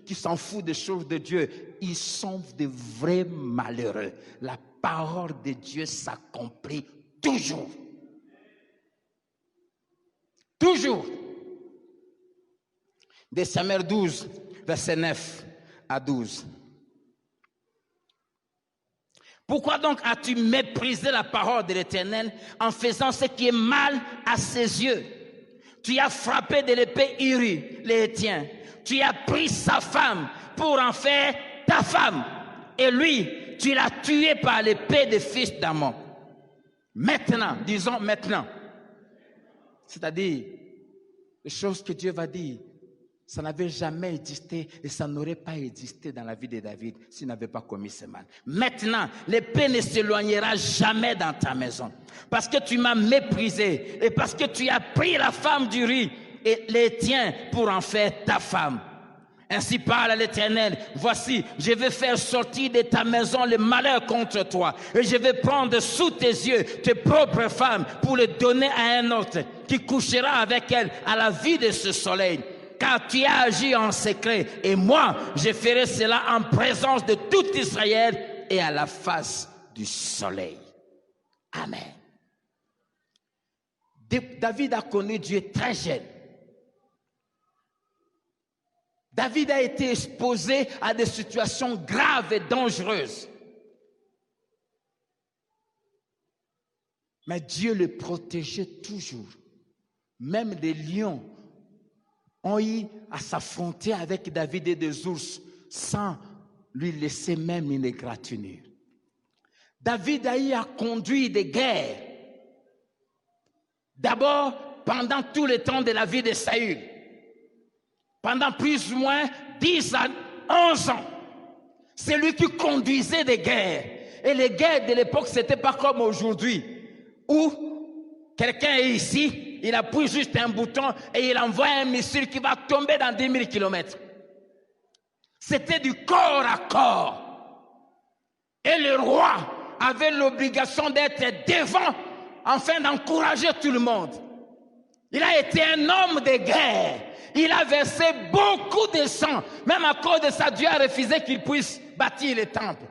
qui s'en foutent des choses de Dieu, ils sont de vrais malheureux. La parole de Dieu s'accomplit toujours. Toujours. 2 Samuel 12, verset 9 à 12. Pourquoi donc as-tu méprisé la parole de l'Éternel en faisant ce qui est mal à ses yeux? Tu as frappé de l'épée Uri, les Hétiens. Tu as pris sa femme pour en faire ta femme. Et lui, tu l'as tué par l'épée des fils d'Ammon. Maintenant, disons maintenant. C'est-à-dire, les choses que Dieu va dire, ça n'avait jamais existé et ça n'aurait pas existé dans la vie de David s'il n'avait pas commis ce mal. Maintenant, l'épée ne s'éloignera jamais dans ta maison parce que tu m'as méprisé et parce que tu as pris la femme d'Uri et les tiens pour en faire ta femme. Ainsi parle l'Éternel, voici, je vais faire sortir de ta maison le malheur contre toi et je vais prendre sous tes yeux tes propres femmes pour les donner à un autre qui couchera avec elles à la vue de ce soleil. Car tu as agi en secret, et moi, je ferai cela en présence de tout Israël et à la face du soleil. Amen. David a connu Dieu très jeune. David a été exposé à des situations graves et dangereuses. Mais Dieu le protégeait toujours. Même des lions ont eu à s'affronter avec David et des ours sans lui laisser même une égratignure. David a eu à conduire des guerres. D'abord, pendant tout le temps de la vie de Saül. Pendant plus ou moins 10 à 11 ans. C'est lui qui conduisait des guerres. Et les guerres de l'époque, ce n'était pas comme aujourd'hui, où quelqu'un est ici, il appuie juste un bouton et il envoie un missile qui va tomber dans 10 000 kilomètres. C'était du corps à corps. Et le roi avait l'obligation d'être devant afin d'encourager tout le monde. Il a été un homme de guerre. Il a versé beaucoup de sang. Même à cause de ça, Dieu a refusé qu'il puisse bâtir le temple.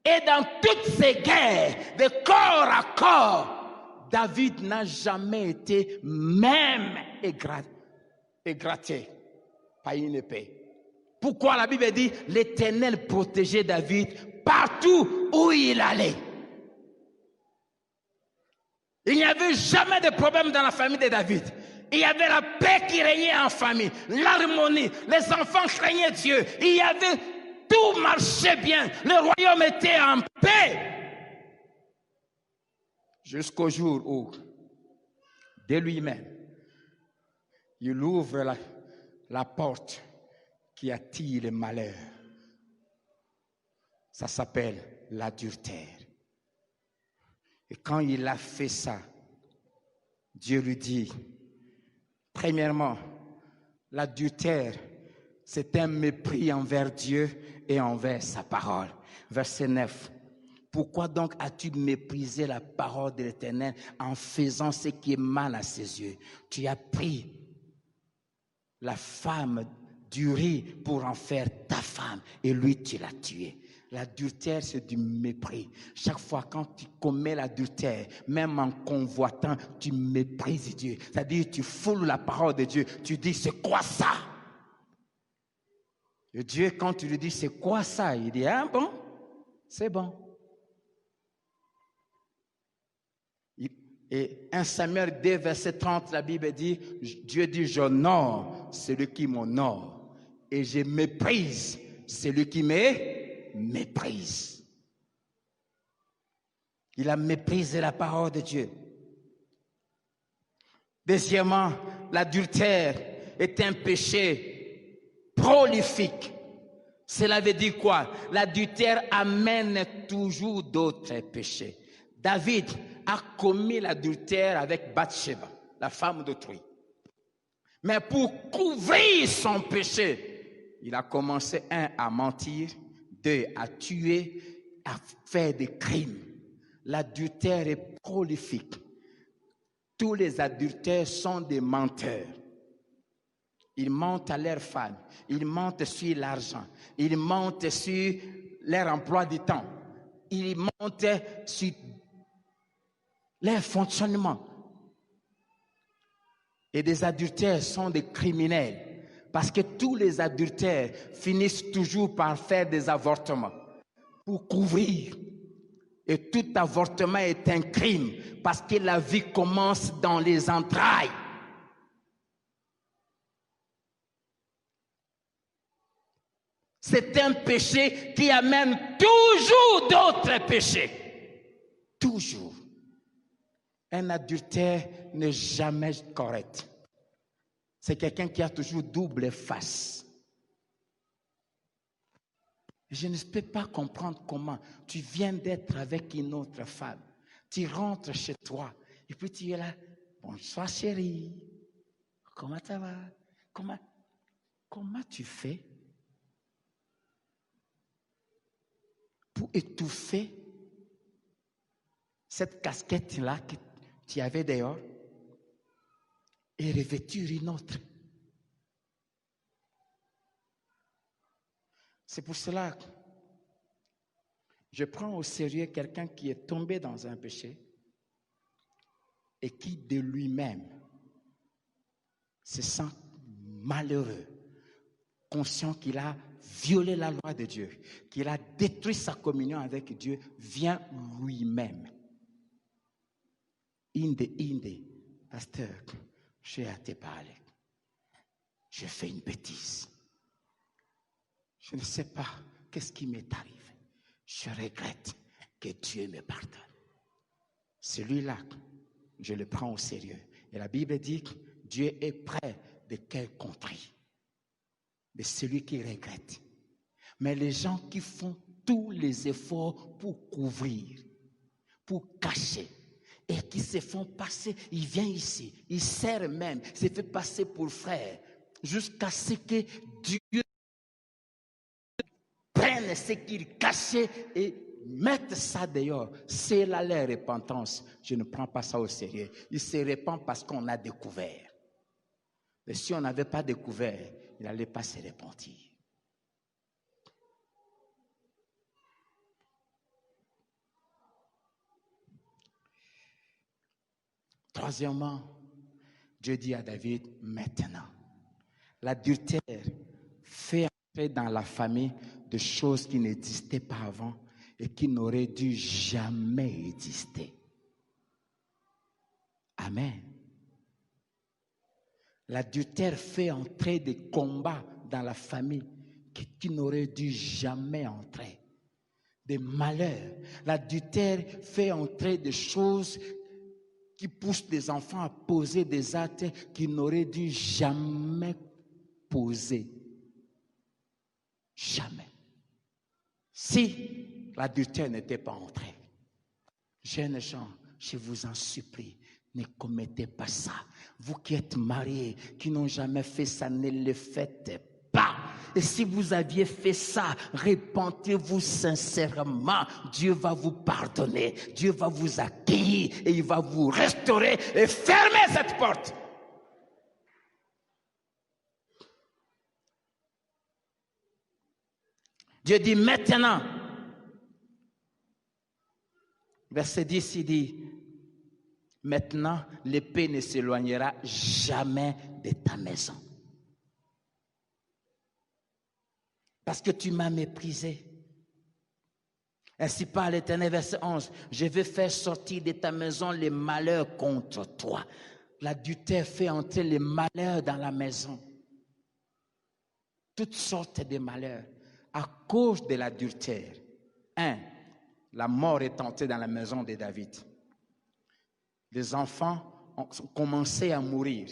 Et dans toutes ces guerres de corps à corps, David n'a jamais été même égraté par une épée. Pourquoi la Bible dit l'Éternel protégeait David partout où il allait. Il n'y avait jamais de problème dans la famille de David. Il y avait la paix qui régnait en famille, l'harmonie, les enfants craignaient Dieu. Il y avait tout marchait bien. Le royaume était en paix. Jusqu'au jour où, de lui-même, il ouvre la porte qui attire le malheur. Ça s'appelle l'adultère. Et quand il a fait ça, Dieu lui dit, premièrement, l'adultère, c'est un mépris envers Dieu et envers sa parole. Verset 9. Pourquoi donc as-tu méprisé la parole de l'Éternel en faisant ce qui est mal à ses yeux? Tu as pris la femme d'Uri pour en faire ta femme et lui tu l'as tué. L'adultère, c'est du mépris. Chaque fois quand tu commets l'adultère, même en convoitant, tu méprises Dieu. C'est-à-dire tu foules la parole de Dieu. Tu dis, c'est quoi ça? Et Dieu, quand tu lui dis, c'est quoi ça? Il dit, ah bon, c'est bon. Et 1 Samuel 2, verset 30, la Bible dit, Dieu dit, j'honore celui qui m'honore et je méprise celui qui méprise. Il a méprisé la parole de Dieu. Deuxièmement, l'adultère est un péché prolifique. Cela veut dire quoi? L'adultère amène toujours d'autres péchés. David a commis l'adultère avec Bathsheba, la femme d'autrui. Mais pour couvrir son péché, il a commencé, à mentir, 2, à tuer, à faire des crimes. L'adultère est prolifique. Tous les adultères sont des menteurs. Ils mentent à leurs femmes, ils mentent sur l'argent, ils mentent sur leur emploi du temps, ils mentent sur leur fonctionnement. Et des adultères sont des criminels, parce que tous les adultères finissent toujours par faire des avortements pour couvrir. Et tout avortement est un crime, parce que la vie commence dans les entrailles. C'est un péché qui amène toujours d'autres péchés. Toujours. Un adultère n'est jamais correct. C'est quelqu'un qui a toujours double face. Je ne peux pas comprendre comment tu viens d'être avec une autre femme. Tu rentres chez toi et puis tu es là. Bonsoir chérie. Comment ça va? Comment tu fais pour étouffer cette casquette-là que tu avais dehors et revêtir une autre? C'est pour cela que je prends au sérieux quelqu'un qui est tombé dans un péché et qui de lui-même se sent malheureux, conscient qu'il a violé la loi de Dieu, qu'il a détruit sa communion avec Dieu, vient lui-même. Inde, pasteur, j'ai à te parler. J'ai fait une bêtise. Je ne sais pas qu'est-ce qui m'est arrivé. Je regrette que Dieu me pardonne. Celui-là, je le prends au sérieux. Et la Bible dit que Dieu est près de quel contrit, de celui qui regrette. Mais les gens qui font tous les efforts pour couvrir, pour cacher, et qui se font passer, il vient ici, il sert même, se fait passer pour frère, jusqu'à ce que Dieu prenne ce qu'il cachait et mette ça dehors. C'est là la repentance. Je ne prends pas ça au sérieux. Il se répand parce qu'on a découvert. Mais si on n'avait pas découvert, il n'allait pas se repentir. Troisièmement, Dieu dit à David, maintenant, l'adultère fait entrer dans la famille des choses qui n'existaient pas avant et qui n'auraient dû jamais exister. Amen. L'adultère fait entrer des combats dans la famille qui n'auraient dû jamais entrer. Des malheurs. L'adultère fait entrer des choses qui poussent les enfants à poser des actes qu'ils n'auraient dû jamais poser. Jamais. Si l'adultère n'était pas entré. Jeunes gens, je vous en supplie, ne commettez pas ça. Vous qui êtes mariés, qui n'ont jamais fait ça, ne le faites pas. Et si vous aviez fait ça, repentez-vous sincèrement. Dieu va vous pardonner. Dieu va vous accueillir et il va vous restaurer et fermer cette porte. Dieu dit maintenant. Verset 10, il dit, maintenant l'épée ne s'éloignera jamais de ta maison. Parce que tu m'as méprisé. Ainsi parle l'Éternel, verset 11. Je vais faire sortir de ta maison les malheurs contre toi. L'adultère fait entrer les malheurs dans la maison. Toutes sortes de malheurs. À cause de l'adultère. 1. La mort est entrée dans la maison de David. Les enfants ont commencé à mourir.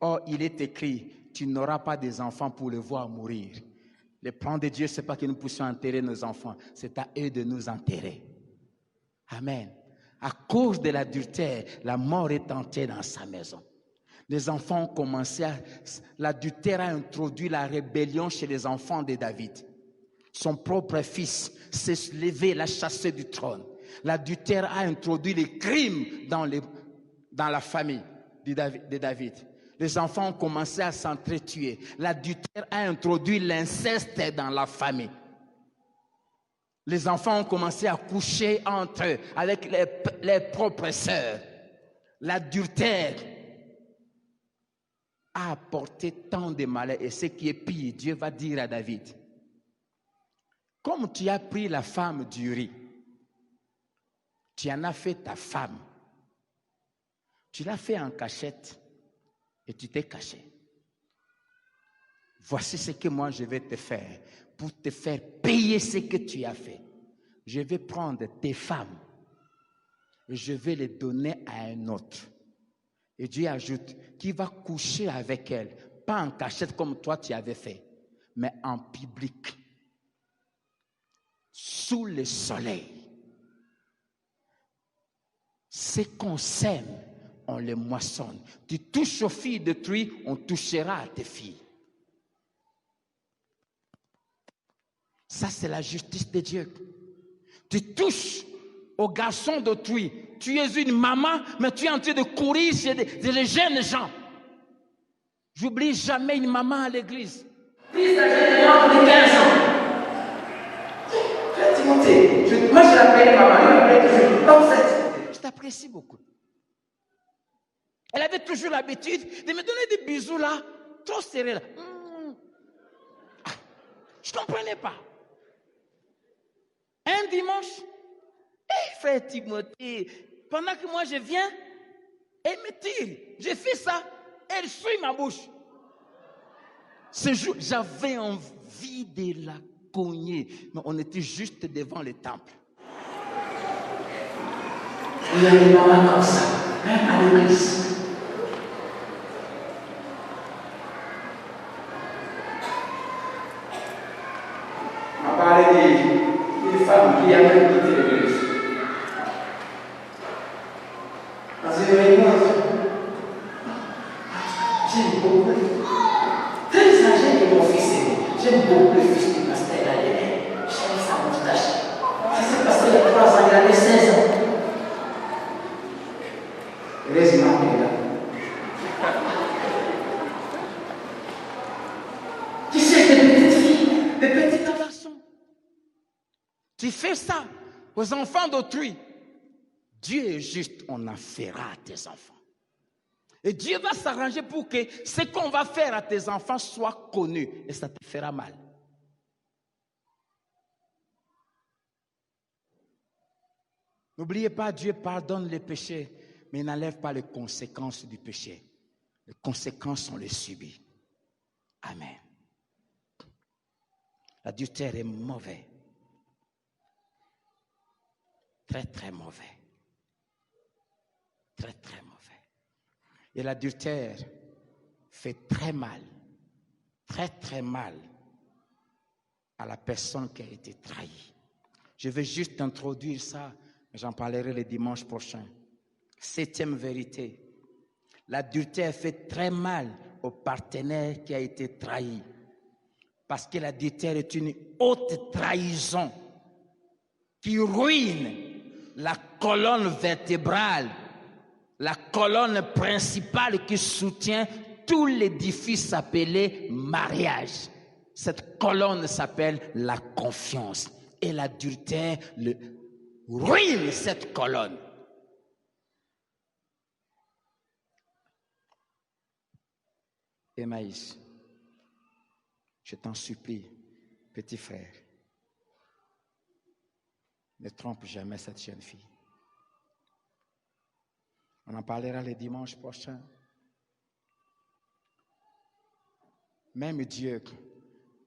Or, il est écrit, tu n'auras pas des enfants pour les voir mourir. Le plan de Dieu, ce n'est pas que nous puissions enterrer nos enfants, c'est à eux de nous enterrer. Amen. À cause de l'adultère, la mort est entrée dans sa maison. Les enfants ont commencé à... L'adultère a introduit la rébellion chez les enfants de David. Son propre fils s'est levé, l'a chassé du trône. L'adultère a introduit les crimes dans la famille de David. Les enfants ont commencé à s'entretuer. L'adultère a introduit l'inceste dans la famille. Les enfants ont commencé à coucher entre eux avec les propres sœurs. L'adultère a apporté tant de malheur. Et ce qui est pire, Dieu va dire à David, comme tu as pris la femme d'Uri, tu en as fait ta femme. Tu l'as fait en cachette et tu t'es caché. Voici ce que moi je vais te faire pour te faire payer ce que tu as fait. Je vais prendre tes femmes et je vais les donner à un autre. Et Dieu ajoute qu'il va coucher avec elle, pas en cachette comme toi tu avais fait, mais en public, sous le soleil. Ce qu'on sème, on les moissonne. Tu touches aux filles d'autrui, on touchera à tes filles. Ça, c'est la justice de Dieu. Tu touches aux garçons d'autrui. Tu es une maman, mais tu es en train de courir chez des jeunes gens. J'oublie jamais une maman à l'église. Fils d'un jeune homme de 15 ans. Timothée, moi je l'appelle maman, lui l'appelle toujours. En fait, je t'apprécie beaucoup. Elle avait toujours l'habitude de me donner des bisous là, trop serrés là. Ah, je ne comprenais pas. Un dimanche, frère Timothée, pendant que moi je viens, elle me tire. J'ai fait ça, elle suit ma bouche. Ce jour, j'avais envie de la cogner, mais on était juste devant le temple. Il y a des mamans comme ça, même à l'église. On va parler des femmes qui avaient quitté l'église. Dans une réunion, j'aime beaucoup. Très âgé que mon fils aîné. J'aime beaucoup le fils du pasteur là. J'aime sa moustache. Ça s'est passé il y a 3 ans, il avait 16 ans. Heureusement qu'il est là. Tu sais, des petites filles, des petits garçons. Tu fais ça aux enfants d'autrui. Dieu est juste, on en fera à tes enfants. Et Dieu va s'arranger pour que ce qu'on va faire à tes enfants soit connu. Et ça te fera mal. N'oubliez pas, Dieu pardonne les péchés, mais il n'enlève pas les conséquences du péché. Les conséquences, on les subit. Amen. L'adultère est mauvais. Très, très mauvais. Très, très mauvais. Et l'adultère fait très mal, très, très mal à la personne qui a été trahie. Je vais juste introduire ça, mais j'en parlerai le dimanche prochain. 7e vérité. L'adultère fait très mal au partenaire qui a été trahi. Parce que l'adultère est une haute trahison qui ruine la colonne vertébrale, la colonne principale qui soutient tout l'édifice appelé mariage. Cette colonne s'appelle la confiance. Et l'adultère ruine cette colonne. Emmaüs, je t'en supplie, petit frère, ne trompe jamais cette jeune fille. On en parlera le dimanche prochain. Même Dieu,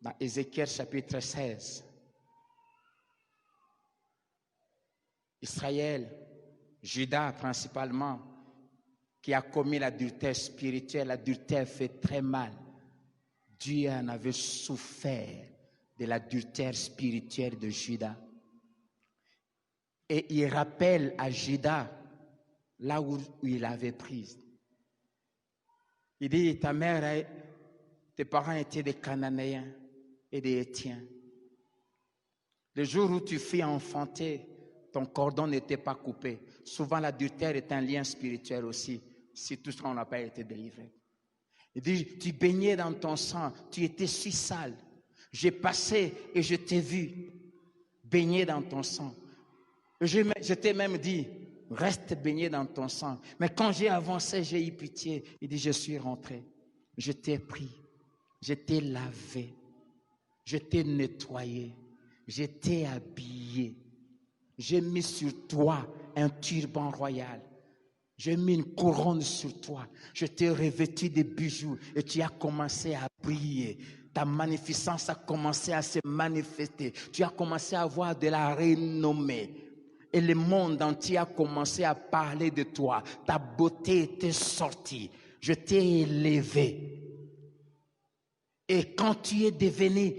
dans Ézéchiel chapitre 16, Israël, Juda principalement, qui a commis l'adultère spirituel, l'adultère fait très mal. Dieu en avait souffert de l'adultère spirituel de Juda. Et il rappelle à Juda là où il avait pris. Il dit, tes parents étaient des Cananéens et des Hétiens. Le jour où tu fus enfanté, ton cordon n'était pas coupé. Souvent, l'adultère est un lien spirituel aussi, si tout ça n'a pas été délivré. Il dit, tu baignais dans ton sang, tu étais si sale. J'ai passé et je t'ai vu baigner dans ton sang. Je t'ai même dit, reste baigné dans ton sang. Mais quand j'ai avancé, j'ai eu pitié. Il dit, je suis rentré. Je t'ai pris. Je t'ai lavé. Je t'ai nettoyé. Je t'ai habillé. J'ai mis sur toi un turban royal. J'ai mis une couronne sur toi. Je t'ai revêtu de bijoux et tu as commencé à briller. Ta magnificence a commencé à se manifester. Tu as commencé à avoir de la renommée. Et le monde entier a commencé à parler de toi. Ta beauté était sortie. Je t'ai élevé. Et quand tu es devenue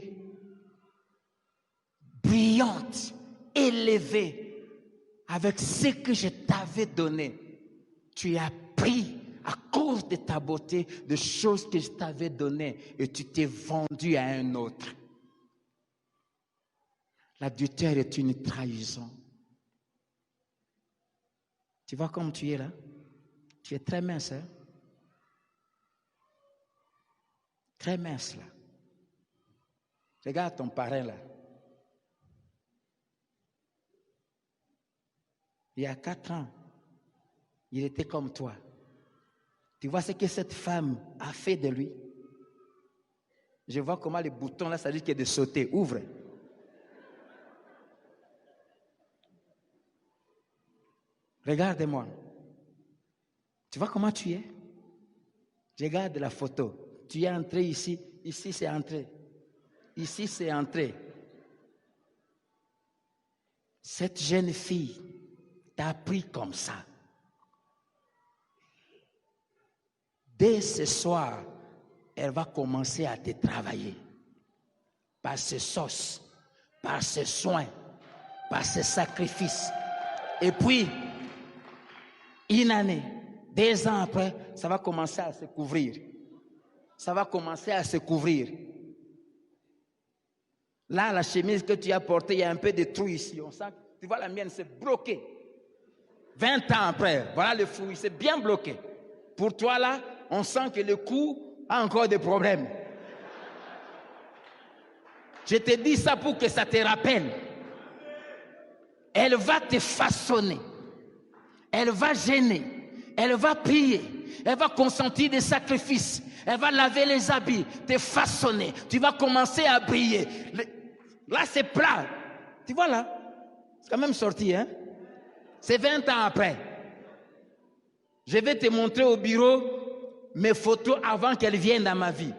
brillante, élevée, avec ce que je t'avais donné, tu as pris à cause de ta beauté des choses que je t'avais données et tu t'es vendu à un autre. L'adultère est une trahison. Tu vois comme tu es là? Tu es très mince, hein? Très mince là. Regarde ton parrain là. Il y a 4 ans, il était comme toi. Tu vois ce que cette femme a fait de lui? Je vois comment le bouton là, ça dit qu'il est de sauter. Ouvre. Regarde-moi. Tu vois comment tu es? Regarde la photo. Tu es entré ici. Ici, c'est entré. Ici, c'est entré. Cette jeune fille t'a pris comme ça. Dès ce soir, elle va commencer à te travailler. Par ses sauces, par ses soins, par ses sacrifices. Et puis, 1 année, 2 ans après, ça va commencer à se couvrir. Ça va commencer à se couvrir. Là, la chemise que tu as portée, il y a un peu de trou ici. On sent, tu vois, la mienne s'est bloquée. 20 ans après, voilà le fou, il s'est bien bloqué. Pour toi, là, on sent que le cou a encore des problèmes. Je te dis ça pour que ça te rappelle. Elle va te façonner. Elle va gêner. Elle va prier. Elle va consentir des sacrifices. Elle va laver les habits, te façonner. Tu vas commencer à briller. Là, c'est plat. Tu vois là? C'est quand même sorti, hein? C'est 20 ans après. Je vais te montrer au bureau mes photos avant qu'elles viennent dans ma vie.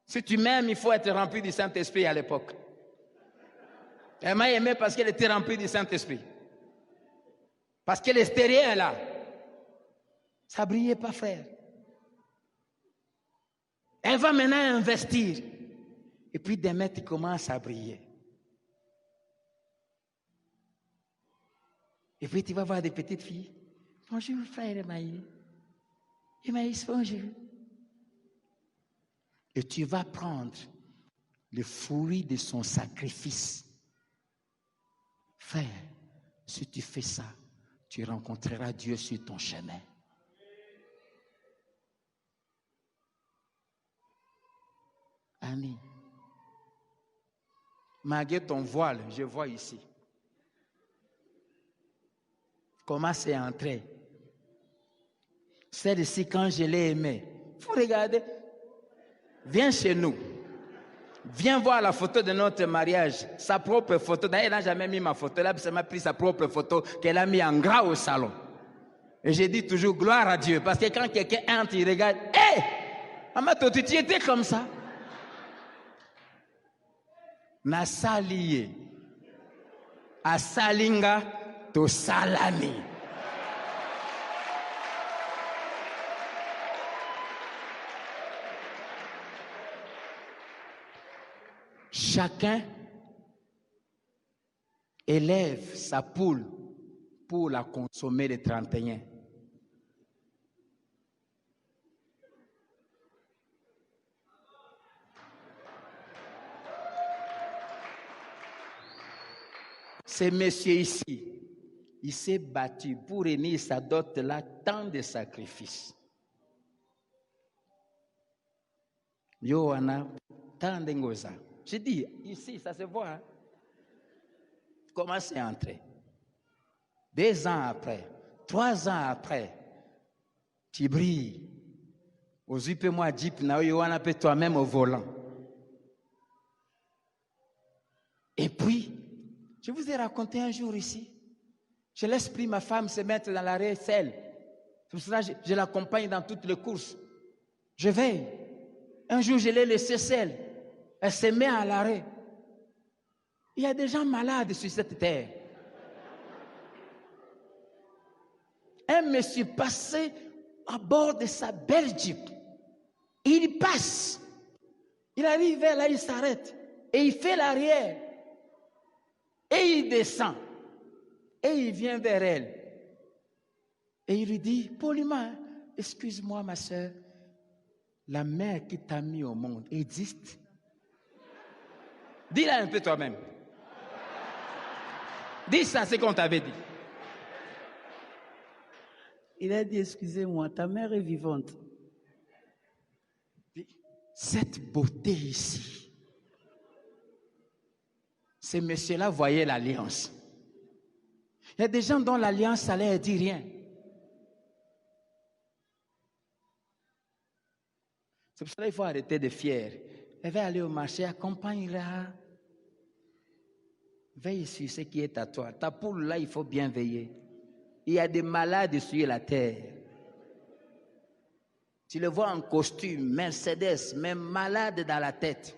Si tu m'aimes, il faut être rempli du Saint-Esprit à l'époque. Elle m'a aimé parce qu'elle était remplie du Saint-Esprit. Parce que l'extérieur est là. Ça ne brillait pas, frère. Elle va maintenant investir. Et puis demain, tu commences à briller. Et puis tu vas voir des petites filles. Bonjour, frère Emmaïs. Emmaïs, bonjour. Et tu vas prendre le fruit de son sacrifice. Frère, si tu fais ça, tu rencontreras Dieu sur ton chemin. Ami, malgré ton voile, je vois ici. Comment c'est entré? Celle-ci, quand je l'ai aimée, il faut regarder. Viens chez nous. Viens voir la photo de notre mariage. Sa propre photo. D'ailleurs, elle n'a jamais mis ma photo. Là, elle m'a pris sa propre photo qu'elle a mis en gras au salon. Et j'ai dit toujours gloire à Dieu. Parce que quand quelqu'un entre, il regarde. Hé! Amato, tu étais comme ça. Nasaliye. Asalinga to salami. Chacun élève sa poule pour la consommer le 31. Ce monsieur ici, il s'est battu pour réunir sa dot là, tant de sacrifices. Yohana, tant de ngoza. Je dis, ici, ça se voit. Hein? Comment c'est entré? 2 ans après, 3 ans après, tu brilles. Aux moi Jeep, Yohana peut toi-même au volant. Et puis, je vous ai raconté un jour ici, je laisse pris ma femme se mettre dans l'arrêt selle. C'est pour cela que je l'accompagne dans toutes les courses. Je veille. Un jour, je l'ai laissée seule. Elle se met à l'arrêt. Il y a des gens malades sur cette terre. Un monsieur passé à bord de sa belle Jeep. Il passe. Il arrive là, il s'arrête. Et il fait l'arrière. Et il descend. Et il vient vers elle. Et il lui dit, poliment, excuse-moi ma soeur, la mère qui t'a mis au monde existe? Dis-la un peu toi-même. Dis ça, c'est qu'on t'avait dit. Il a dit, excusez-moi, ta mère est vivante. Cette beauté ici, ce monsieur-là voyait l'alliance. Il y a des gens dont l'alliance, ça leur dit rien. C'est pour cela qu'il faut arrêter de fier. Elle va aller au marché, accompagne-la. Veille sur ce qui est à toi. Ta poule là, il faut bien veiller. Il y a des malades sur la terre. Tu le vois en costume, Mercedes, même malade dans la tête.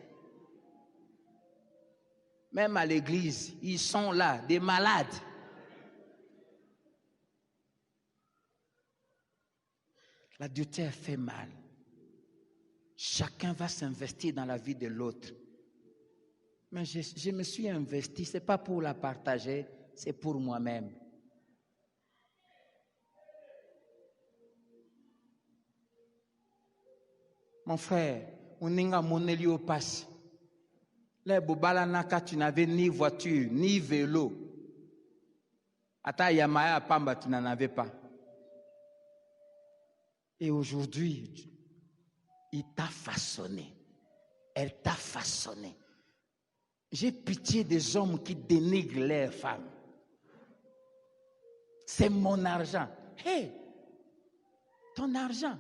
Même à l'église, ils sont là, des malades. L'adultère fait mal. Chacun va s'investir dans la vie de l'autre. Mais je me suis investi, ce n'est pas pour la partager, c'est pour moi-même. Mon frère, on n'a pas passe. Les Bobalanaka, tu n'avais ni voiture, ni vélo. Ata Yamaya Pamba, tu n'en avais pas. Et aujourd'hui, il t'a façonné. Elle t'a façonné. J'ai pitié des hommes qui dénigrent leurs femmes. C'est mon argent. Hé, ton argent.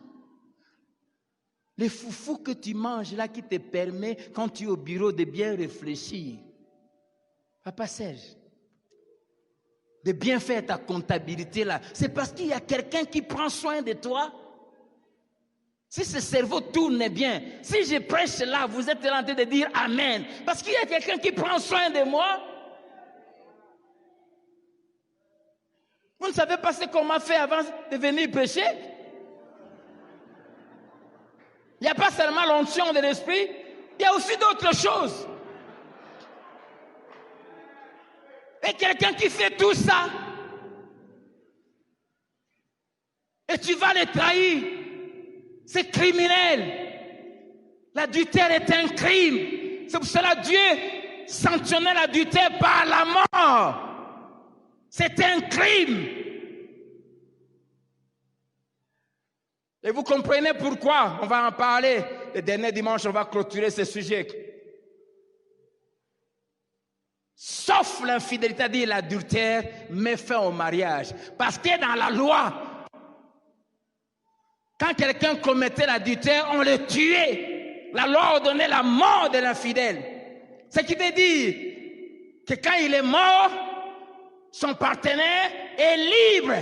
Les foufous que tu manges là qui te permet, quand tu es au bureau, de bien réfléchir. Papa Serge, de bien faire ta comptabilité là. C'est parce qu'il y a quelqu'un qui prend soin de toi. Si ce cerveau tourne bien, si je prêche cela, vous êtes en train de dire Amen. Parce qu'il y a quelqu'un qui prend soin de moi. Vous ne savez pas ce qu'on m'a fait avant de venir prêcher? Il n'y a pas seulement l'onction de l'esprit, il y a aussi d'autres choses. Et quelqu'un qui fait tout ça, et tu vas le trahir, c'est criminel. L'adultère est un crime. C'est pour cela que Dieu sanctionnait l'adultère par la mort. C'est un crime. Et vous comprenez pourquoi? On va en parler. Le dernier dimanche, on va clôturer ce sujet. Sauf l'infidélité, c'est-à-dire l'adultère, met fin au mariage. Parce que dans la loi, quand quelqu'un commettait l'adultère, on le tuait. La loi ordonnait la mort de l'infidèle. Ce qui veut dire que quand il est mort, son partenaire est libre.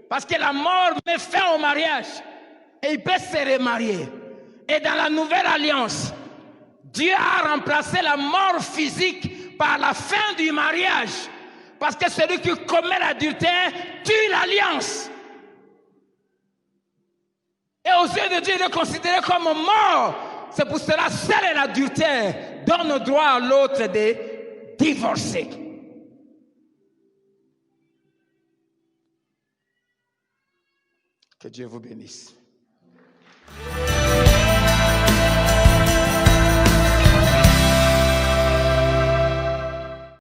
Parce que la mort met fin au mariage. Et il peut se remarier. Et dans la nouvelle alliance, Dieu a remplacé la mort physique par la fin du mariage. Parce que celui qui commet l'adultère tue l'alliance. Et aux yeux de Dieu, il est considéré comme mort. C'est pour cela que seul l'adultère donne le droit à l'autre de divorcer. Que Dieu vous bénisse.